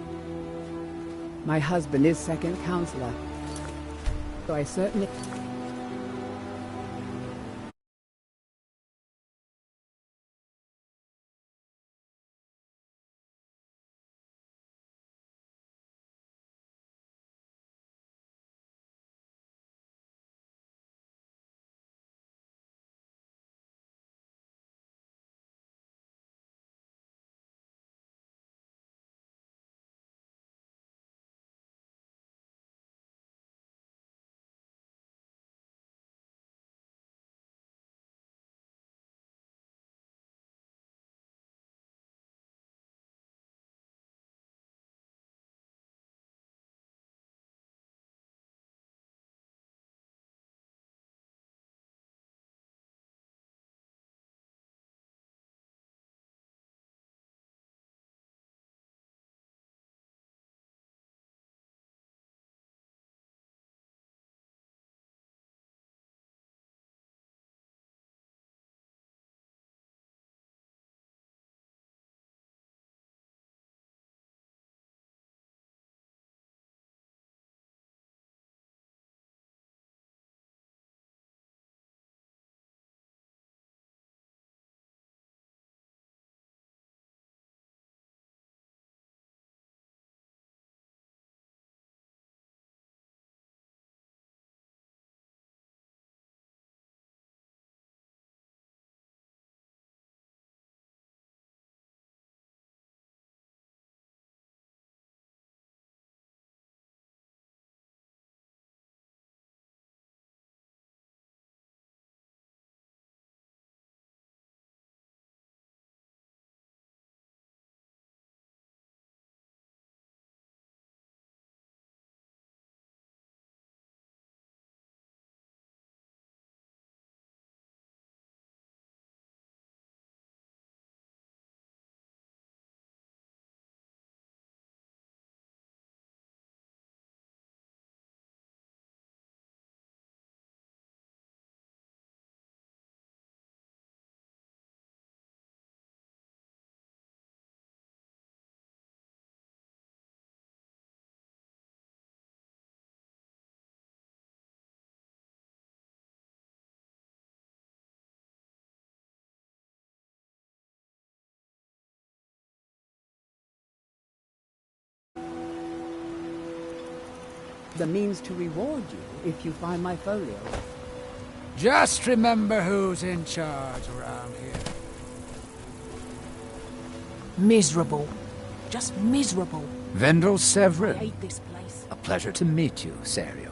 My husband is second counselor, so I certainly... the means to reward you if you find my folio. Just remember who's in charge around here. Miserable. Just miserable. Vendel I Severin. hate this place. A pleasure to meet you, Serial.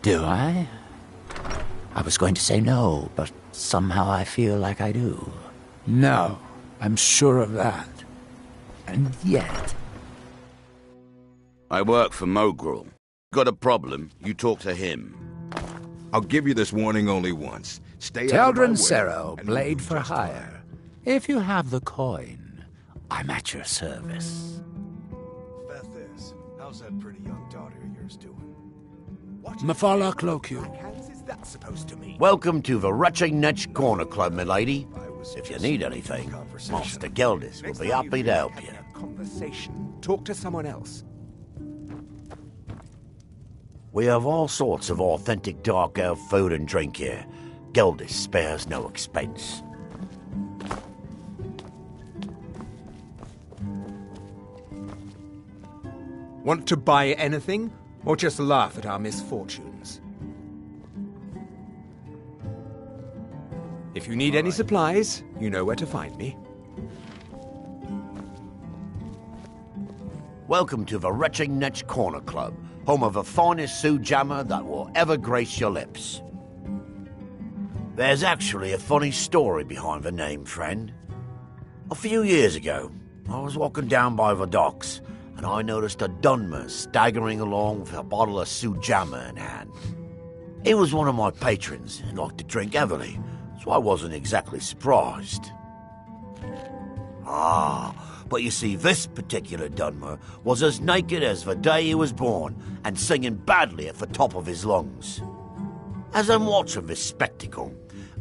Do I? I was going to say no, but somehow I feel like I do. No, I'm sure of that. And yet... I work for Mogrel. Got a problem, you talk to him. I'll give you this warning only once. Stay out of my way. Teldrin Sero, blade for hire. If you have the coin, I'm at your service. Bethis, how's that pretty young daughter of yours doing? Mafala Clocu. Welcome to the Retching Netch Corner Club, milady. If you need anything, Master Geldis will be happy to help you. Conversation. Talk to someone else. We have all sorts of authentic dark elf food and drink here. Geldis spares no expense. Want to buy anything, or just laugh at our misfortunes? If you need any supplies, you know where to find me. Welcome to the Retching Netch Corner Club, home of the finest Sioux jammer that will ever grace your lips. There's actually a funny story behind the name, friend. A few years ago, I was walking down by the docks, and I noticed a Dunmer staggering along with a bottle of Sioux jammer in hand. He was one of my patrons and liked to drink heavily, so I wasn't exactly surprised. But you see, this particular Dunmer was as naked as the day he was born and singing badly at the top of his lungs. As I'm watching this spectacle,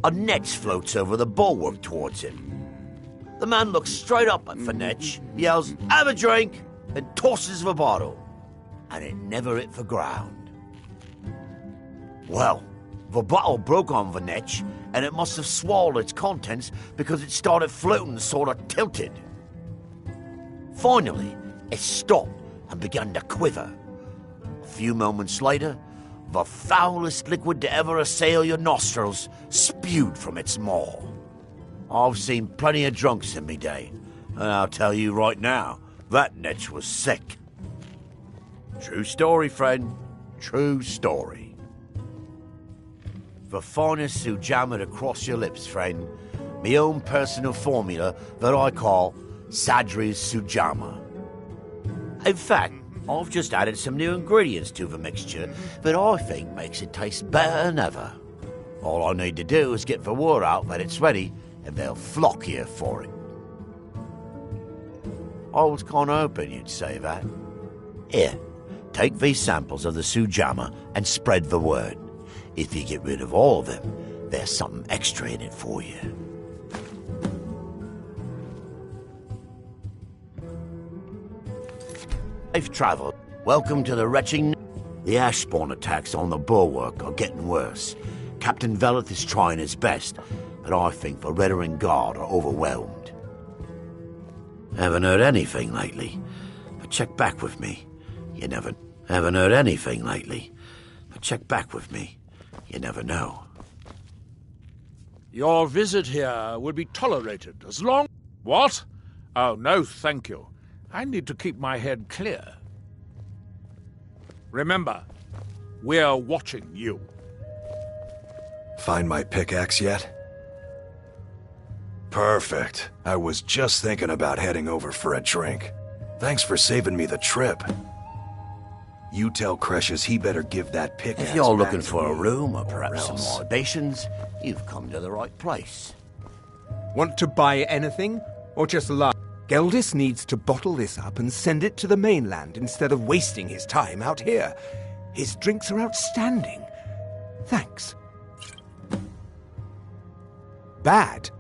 a netch floats over the bulwark towards him. The man looks straight up at the netch, yells, "Have a drink!" and tosses the bottle, and it never hit the ground. Well, the bottle broke on the netch, and it must have swallowed its contents because it started floating sort of tilted. Finally, it stopped and began to quiver. A few moments later, the foulest liquid to ever assail your nostrils spewed from its maw. I've seen plenty of drunks in me day, and I'll tell you right now, that netch was sick. True story, friend. True story. The finest Sioux jammer to cross your lips, friend. My own personal formula that I call Sadri's Sujama. In fact, I've just added some new ingredients to the mixture that I think makes it taste better than ever. All I need to do is get the word out that it's ready, and they'll flock here for it. I was kind of hoping you'd say that. Here, take these samples of the Sujama and spread the word. If you get rid of all of them, there's something extra in it for you. Safe travel. Welcome to the retching... The Ashspawn attacks on the bulwark are getting worse. Captain Veleth is trying his best, but I think the Reddering Guard are overwhelmed. Haven't heard anything lately, but check back with me. You never... Haven't heard anything lately, but check back with me. You never know. Your visit here would be tolerated as long... What? Oh, no, thank you. I need to keep my head clear. Remember, we're watching you. Find my pickaxe yet? Perfect. I was just thinking about heading over for a drink. Thanks for saving me the trip. You tell Cresius he better give that pickaxe If you're back looking to for a me, room or perhaps else. some libations, you've come to the right place. Want to buy anything, or just laugh? Geldis needs to bottle this up and send it to the mainland instead of wasting his time out here. His drinks are outstanding. Thanks. Bad?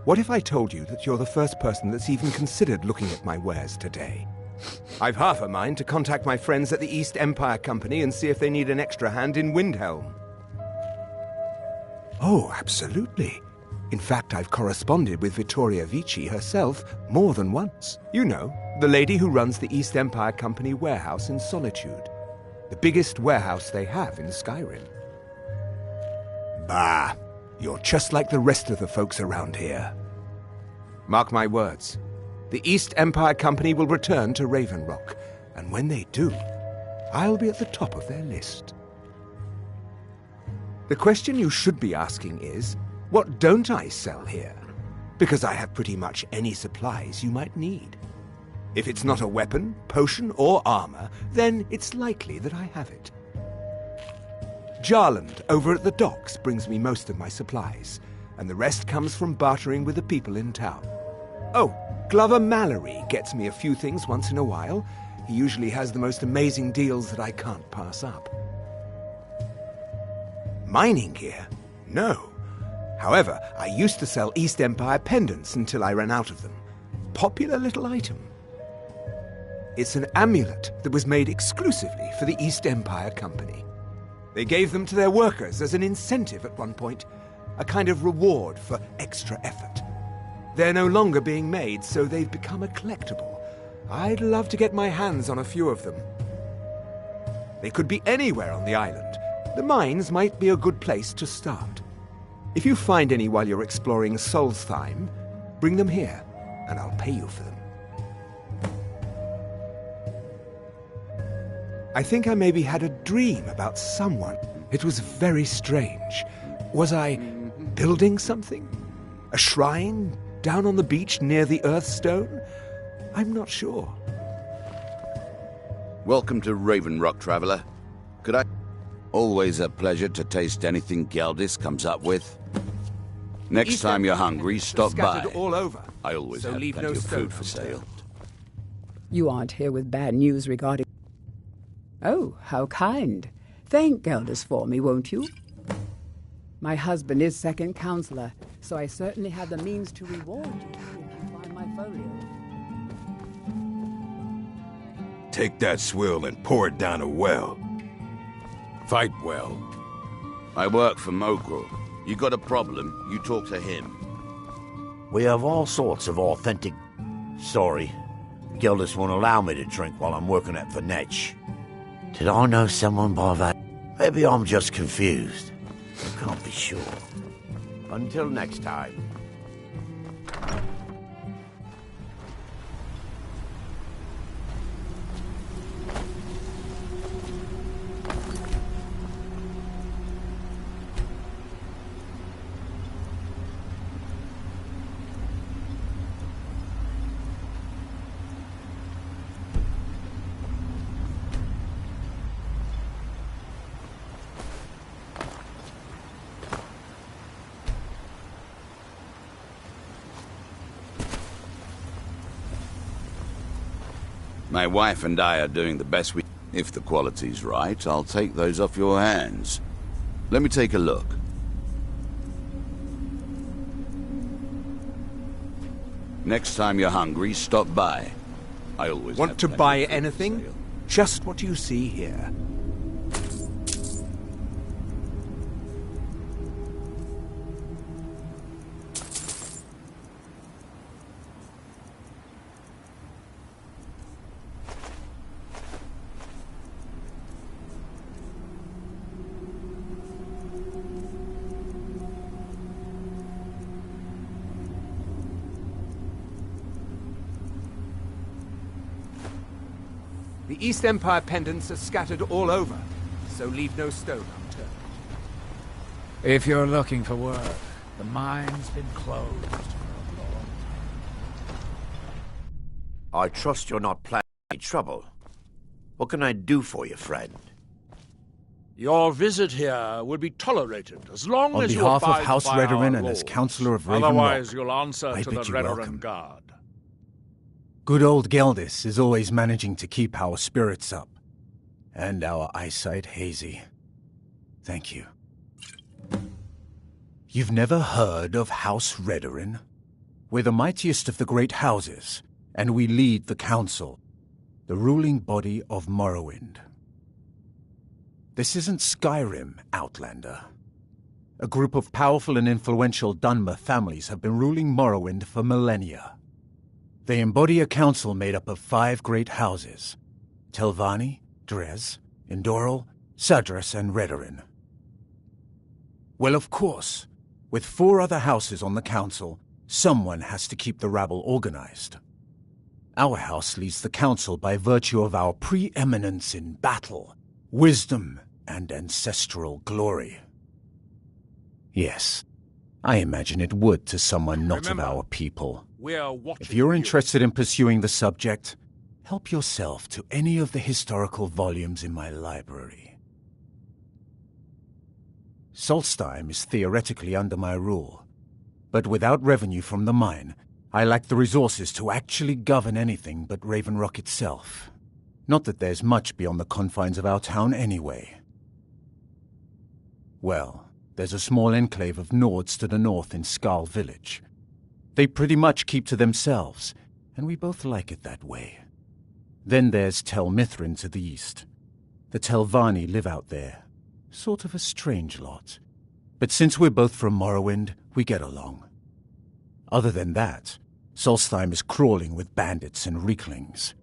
What if I told you that you're the first person that's even considered looking at my wares today? I've half a mind to contact my friends at the East Empire Company and see if they need an extra hand in Windhelm. Oh, absolutely. In fact, I've corresponded with Vittoria Vici herself more than once. You know, the lady who runs the East Empire Company warehouse in Solitude. The biggest warehouse they have in Skyrim. Bah! You're just like the rest of the folks around here. Mark my words. The East Empire Company will return to Raven Rock, and when they do, I'll be at the top of their list. The question you should be asking is, what don't I sell here? Because I have pretty much any supplies you might need. If it's not a weapon, potion, or armor, then it's likely that I have it. Jarland, over at the docks, brings me most of my supplies, and the rest comes from bartering with the people in town. Oh, Glover Mallory gets me a few things once in a while. He usually has the most amazing deals that I can't pass up. Mining gear? No. However, I used to sell East Empire pendants until I ran out of them. Popular little item. It's an amulet that was made exclusively for the East Empire Company. They gave them to their workers as an incentive at one point, a kind of reward for extra effort. They're no longer being made, so they've become a collectible. I'd love to get my hands on a few of them. They could be anywhere on the island. The mines might be a good place to start. If you find any while you're exploring Solstheim, bring them here, and I'll pay you for them. I think I maybe had a dream about someone. It was very strange. Was I building something? A shrine down on the beach near the Earthstone? I'm not sure. Welcome to Raven Rock, traveler. Could I... Always a pleasure to taste anything Geldis comes up with. Next time you're hungry, stop by. All over, I always have plenty of food for sale. You aren't here with bad news regarding... Oh, how kind. Thank Geldis for me, won't you? My husband is second counselor, so I certainly have the means to reward you if you find my folio. Take that swill and pour it down a well. Fight well. I work for Mogul. You got a problem, you talk to him. We have all sorts of authentic... Sorry. Gildus won't allow me to drink while I'm working at Venetch. Did I know someone by that? Maybe I'm just confused. I can't be sure. Until next time. My wife and I are doing the best we... If the quality's right, I'll take those off your hands. Let me take a look. Next time you're hungry, stop by. I always want to buy anything? Just what you see here. The East Empire pendants are scattered all over, so leave no stone unturned. If you're looking for work, the mine's been closed. I trust you're not planning any trouble. What can I do for you, friend? Your visit here will be tolerated as long as you abide by our laws. abide On behalf of House Redoran and as Counselor of Raven Rock, otherwise you'll answer I to bid the you Redoran welcome. Guard. Good old Geldis is always managing to keep our spirits up, and our eyesight hazy. Thank you. You've never heard of House Redoran? We're the mightiest of the great houses, and we lead the Council, the ruling body of Morrowind. This isn't Skyrim, Outlander. A group of powerful and influential Dunmer families have been ruling Morrowind for millennia. They embody a council made up of 5 great houses: Telvanni, Dres, Indoril, Sadras, and Redorin. Well, of course, with 4 other houses on the council, someone has to keep the rabble organized. Our house leads the council by virtue of our preeminence in battle, wisdom, and ancestral glory. Yes, I imagine it would to someone not of our people. If you're interested in pursuing the subject, help yourself to any of the historical volumes in my library. Solstheim is theoretically under my rule, but without revenue from the mine, I lack the resources to actually govern anything but Raven Rock itself. Not that there's much beyond the confines of our town anyway. Well, there's a small enclave of Nords to the north in Skal Village. They pretty much keep to themselves, and we both like it that way. Then there's Tel Mithrin to the east. The Telvanni live out there. Sort of a strange lot. But since we're both from Morrowind, we get along. Other than that, Solstheim is crawling with bandits and reeklings.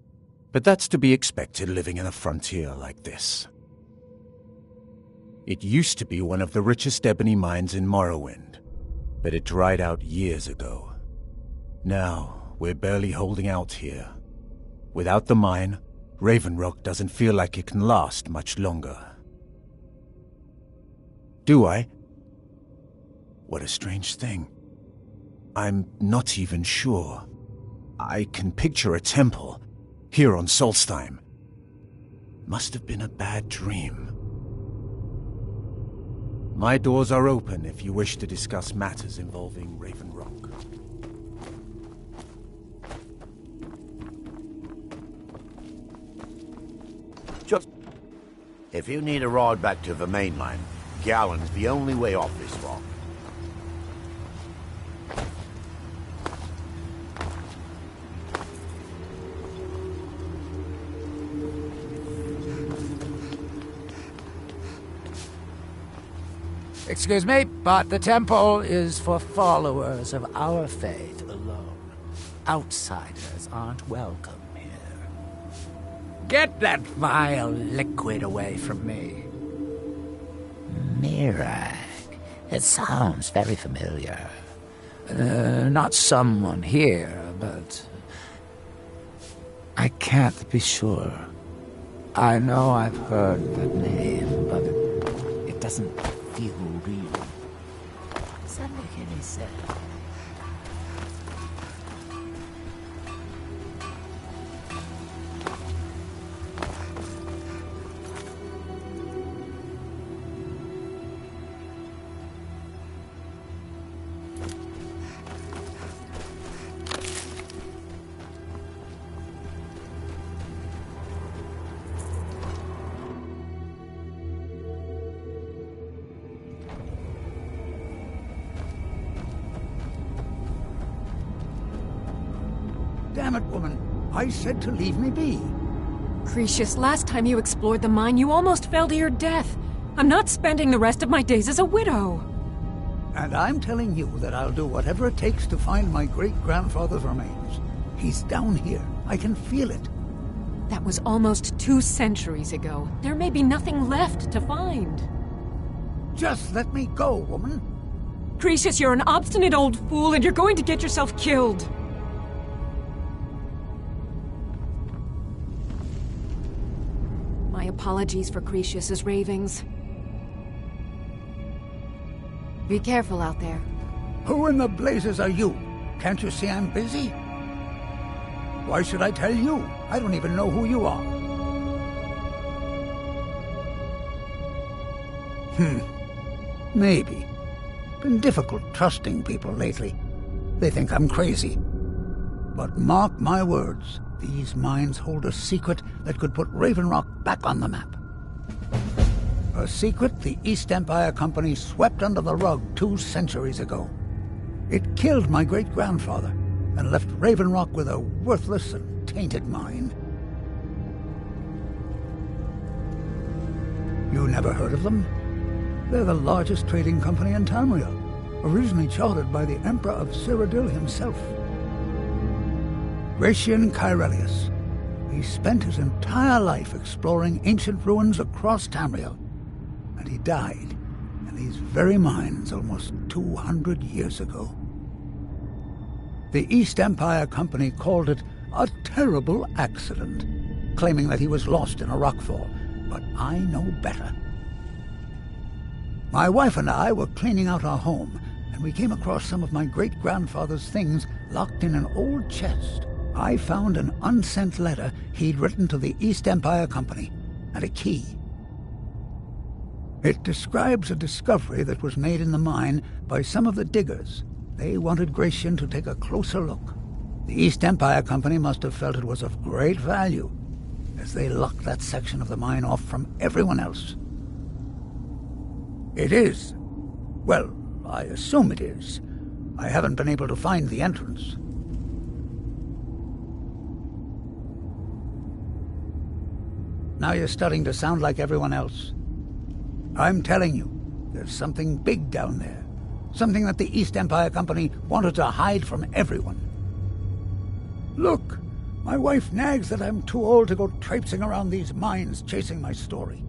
But that's to be expected living in a frontier like this. It used to be one of the richest ebony mines in Morrowind, but it dried out years ago. Now, we're barely holding out here. Without the mine, Raven Rock doesn't feel like it can last much longer. Do I? What a strange thing. I'm not even sure. I can picture a temple, here on Solstheim. Must have been a bad dream. My doors are open if you wish to discuss matters involving Raven Rock. Just... If you need a ride back to the mainland, Gallen's the only way off this rock. Excuse me, but the temple is for followers of our faith alone. Outsiders aren't welcome here. Get that vile liquid away from me. Mirag. It sounds very familiar. Not someone here, but... I can't be sure. I know I've heard that name, but it doesn't feel real. Does that make any sense? Damn it, woman. I said to leave me be. Cretius, last time you explored the mine, you almost fell to your death. I'm not spending the rest of my days as a widow. And I'm telling you that I'll do whatever it takes to find my great-grandfather's remains. He's down here. I can feel it. That was almost 2 centuries ago. There may be nothing left to find. Just let me go, woman. Cretius, you're an obstinate old fool, and you're going to get yourself killed. My apologies for Cretius's ravings. Be careful out there. Who in the blazes are you? Can't you see I'm busy? Why should I tell you? I don't even know who you are. Maybe. Been difficult trusting people lately. They think I'm crazy. But mark my words, these mines hold a secret that could put Raven Rock back on the map. A secret the East Empire Company swept under the rug 2 centuries ago. It killed my great-grandfather and left Raven Rock with a worthless and tainted mine. You never heard of them? They're the largest trading company in Tamriel, originally chartered by the Emperor of Cyrodiil himself. Gratian Kyrelius. He spent his entire life exploring ancient ruins across Tamriel, and he died in these very mines almost 200 years ago. The East Empire Company called it a terrible accident, claiming that he was lost in a rockfall, but I know better. My wife and I were cleaning out our home, and we came across some of my great-grandfather's things locked in an old chest. I found an unsent letter he'd written to the East Empire Company, and a key. It describes a discovery that was made in the mine by some of the diggers. They wanted Gratian to take a closer look. The East Empire Company must have felt it was of great value, as they locked that section of the mine off from everyone else. It is. Well, I assume it is. I haven't been able to find the entrance. Now you're starting to sound like everyone else. I'm telling you, there's something big down there. Something that the East Empire Company wanted to hide from everyone. Look, my wife nags that I'm too old to go traipsing around these mines chasing my story.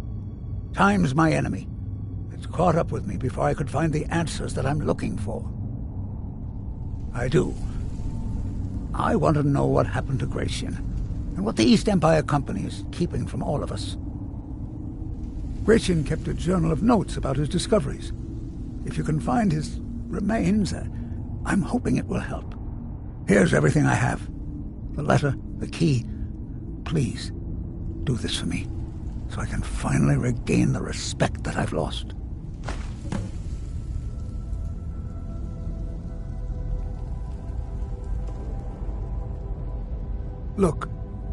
Time's my enemy. It's caught up with me before I could find the answers that I'm looking for. I do. I want to know what happened to Gratian, and what the East Empire Company is keeping from all of us. Gratian kept a journal of notes about his discoveries. If you can find his remains, I'm hoping it will help. Here's everything I have. The letter, the key. Please, do this for me, so I can finally regain the respect that I've lost. Look,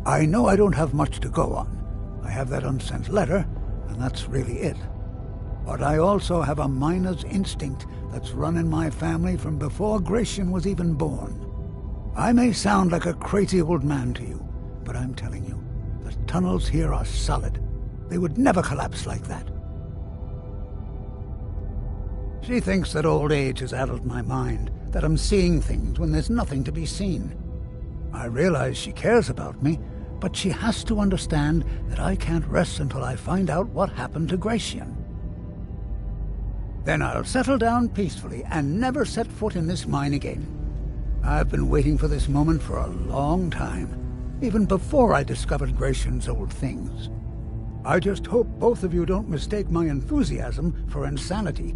I know I don't have much to go on. I have that unsent letter, and that's really it. But I also have a miner's instinct that's run in my family from before Gratian was even born. I may sound like a crazy old man to you, but I'm telling you, the tunnels here are solid. They would never collapse like that. She thinks that old age has addled my mind, that I'm seeing things when there's nothing to be seen. I realize she cares about me, but she has to understand that I can't rest until I find out what happened to Gratian. Then I'll settle down peacefully and never set foot in this mine again. I've been waiting for this moment for a long time, even before I discovered Gratian's old things. I just hope both of you don't mistake my enthusiasm for insanity.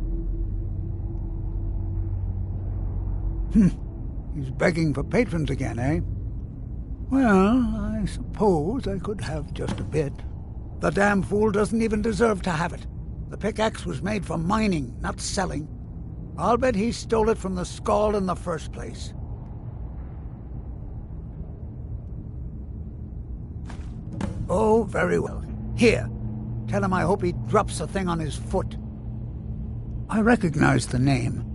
He's begging for patrons again, eh? Well, I suppose I could have just a bit. The damn fool doesn't even deserve to have it. The pickaxe was made for mining, not selling. I'll bet he stole it from the Skald in the first place. Oh, very well. Here, tell him I hope he drops the thing on his foot. I recognize the name.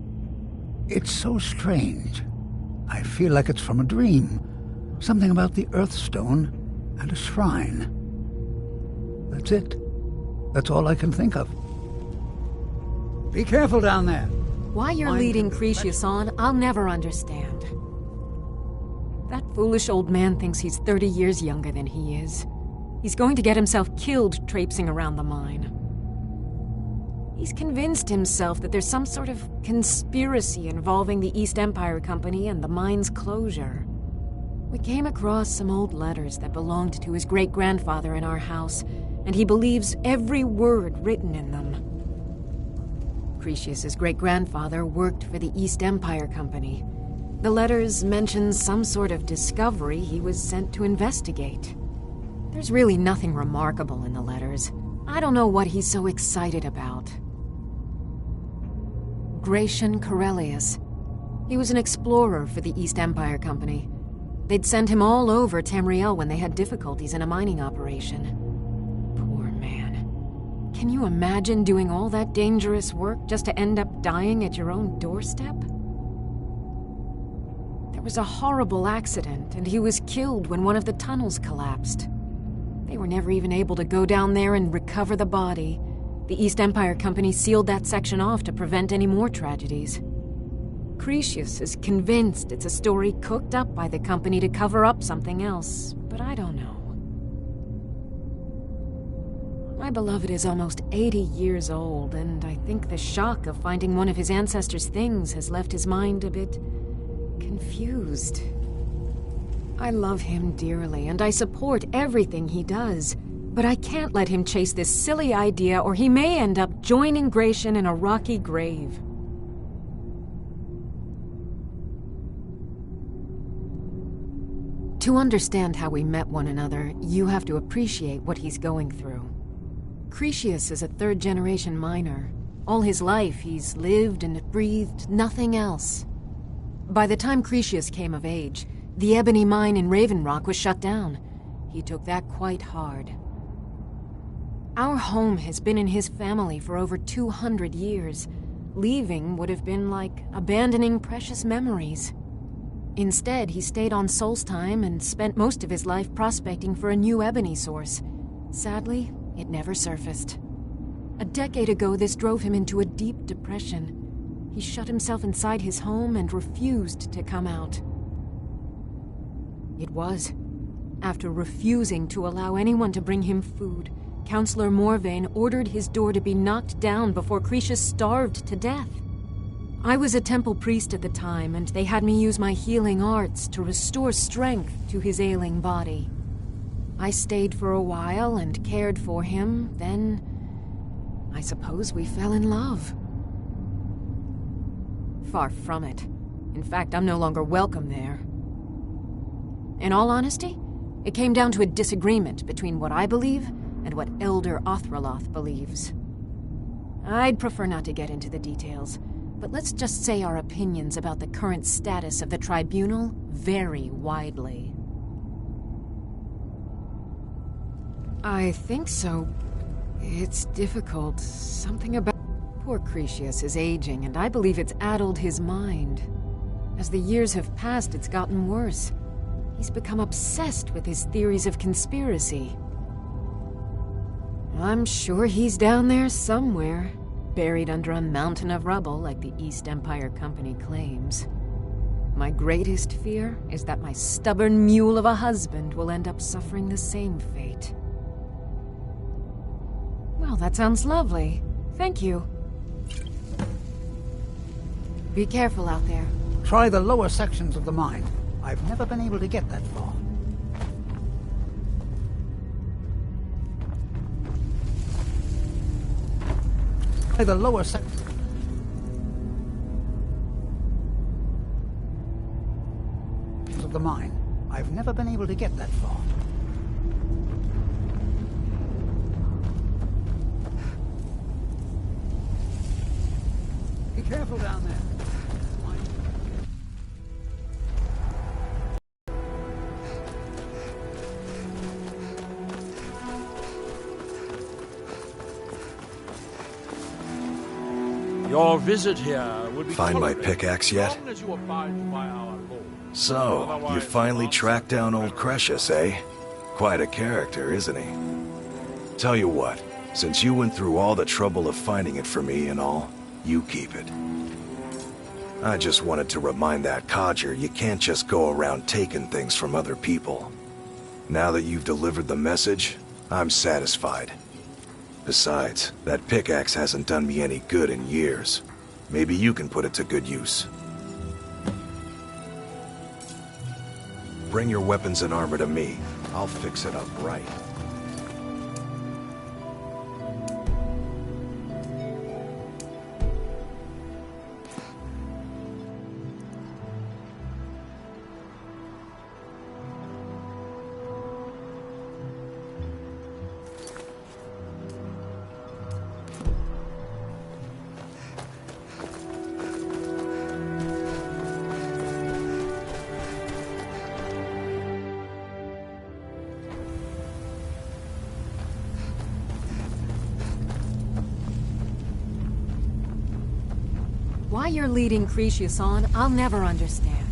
It's so strange. I feel like it's from a dream. Something about the Earthstone and a shrine. That's it. That's all I can think of. Be careful down there. Why you're leading Cretius on, I'll never understand. That foolish old man thinks he's 30 years younger than he is. He's going to get himself killed traipsing around the mine. He's convinced himself that there's some sort of conspiracy involving the East Empire Company and the mine's closure. We came across some old letters that belonged to his great-grandfather in our house, and he believes every word written in them. Cretius's great-grandfather worked for the East Empire Company. The letters mention some sort of discovery he was sent to investigate. There's really nothing remarkable in the letters. I don't know what he's so excited about. Gratian Corellius. He was an explorer for the East Empire Company. They'd send him all over Tamriel when they had difficulties in a mining operation. Poor man. Can you imagine doing all that dangerous work just to end up dying at your own doorstep? There was a horrible accident, and he was killed when one of the tunnels collapsed. They were never even able to go down there and recover the body. The East Empire Company sealed that section off to prevent any more tragedies. Cretius is convinced it's a story cooked up by the company to cover up something else, but I don't know. My beloved is almost 80 years old, and I think the shock of finding one of his ancestors' things has left his mind a bit confused. I love him dearly, and I support everything he does, but I can't let him chase this silly idea, or he may end up joining Gratian in a rocky grave. To understand how we met one another, you have to appreciate what he's going through. Cretius is a third-generation miner. All his life, he's lived and breathed nothing else. By the time Cretius came of age, the ebony mine in Raven Rock was shut down. He took that quite hard. Our home has been in his family for over 200 years. Leaving would have been like abandoning precious memories. Instead, he stayed on Solstheim and spent most of his life prospecting for a new ebony source. Sadly, it never surfaced. A decade ago, this drove him into a deep depression. He shut himself inside his home and refused to come out. It was after refusing to allow anyone to bring him food, Counselor Morvain ordered his door to be knocked down before Cretius starved to death. I was a temple priest at the time, and they had me use my healing arts to restore strength to his ailing body. I stayed for a while and cared for him, then I suppose we fell in love. Far from it. In fact, I'm no longer welcome there. In all honesty, it came down to a disagreement between what I believe and what Elder Othraloth believes. I'd prefer not to get into the details, but let's just say our opinions about the current status of the tribunal vary widely. I think so. It's difficult. Something about... Poor Cretius is aging, and I believe it's addled his mind. As the years have passed, it's gotten worse. He's become obsessed with his theories of conspiracy. I'm sure he's down there somewhere, buried under a mountain of rubble like the East Empire Company claims. My greatest fear is that my stubborn mule of a husband will end up suffering the same fate. Well, that sounds lovely. Thank you. Be careful out there. Try the lower sections of the mine. I've never been able to get that far. Try the lower sections of the mine. I've never been able to get that far. Be careful down there. Your visit here would be Find my pickaxe yet? as you abide by our law. So, you finally tracked down old Cretius, eh? Quite a character, isn't he? Tell you what, since you went through all the trouble of finding it for me and all, you keep it. I just wanted to remind that codger you can't just go around taking things from other people. Now that you've delivered the message, I'm satisfied. Besides, that pickaxe hasn't done me any good in years. Maybe you can put it to good use. Bring your weapons and armor to me. I'll fix it up right. Why you're leading Cretius on, I'll never understand.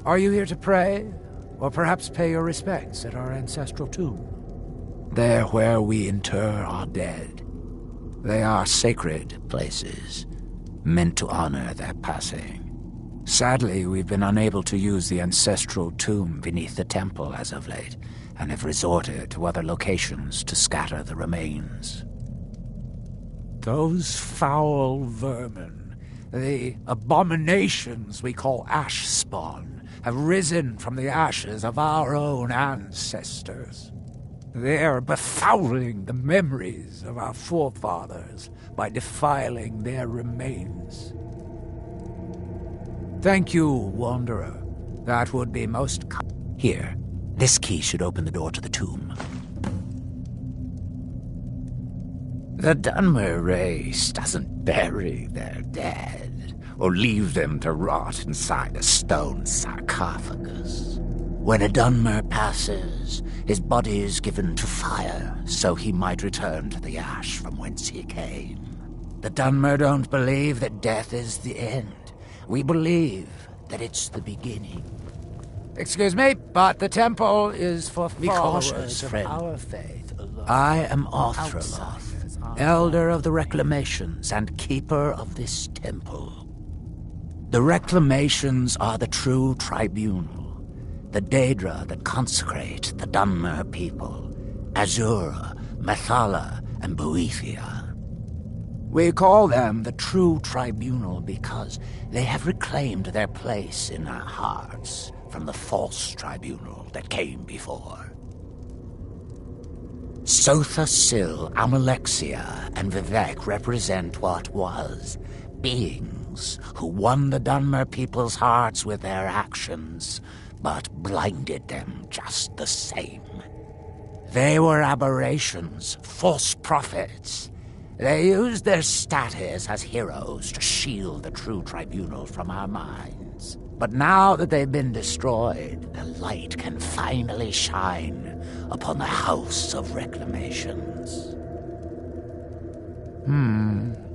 Are you here to pray? Or perhaps pay your respects at our ancestral tomb? There where we inter our dead. They are sacred places, meant to honor their passing. Sadly, we've been unable to use the ancestral tomb beneath the temple as of late, and have resorted to other locations to scatter the remains. Those foul vermin, the abominations we call ash spawn, have risen from the ashes of our own ancestors. They're befouling the memories of our forefathers by defiling their remains. Thank you, Wanderer. That would be most Here, this key should open the door to the tomb. The Dunmer race doesn't bury their dead, or leave them to rot inside a stone sarcophagus. When a Dunmer passes, his body is given to fire, so he might return to the ash from whence he came. The Dunmer don't believe that death is the end. We believe that it's the beginning. Excuse me, but the temple is for followers of our faith alone. I am Arthreloth, elder of the Reclamations and keeper of this temple. The Reclamations are the true tribunal, the Daedra that consecrate the Dunmer people, Azura, Methala, and Boethia. We call them the true tribunal because they have reclaimed their place in our hearts from the false tribunal that came before. Sotha Sil, Amalexia, and Vivek represent what was, beings who won the Dunmer people's hearts with their actions, but blinded them just the same. They were aberrations, false prophets. They used their status as heroes to shield the true tribunal from our minds. But now that they've been destroyed, the light can finally shine upon the House of Reclamations.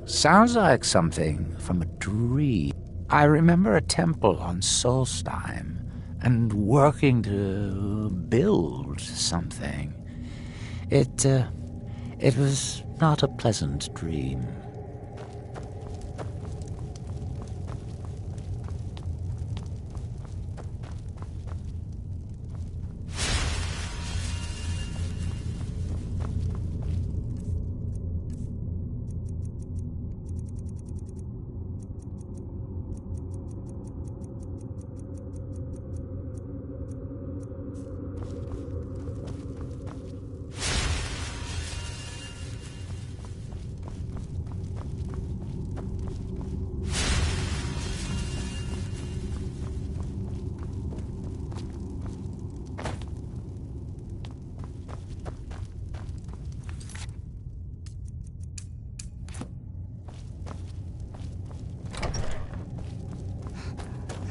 Sounds like something from a dream. I remember a temple on Solstheim, and working to build something. It was not a pleasant dream.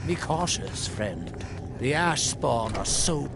Be cautious, friend. The ash spawn are so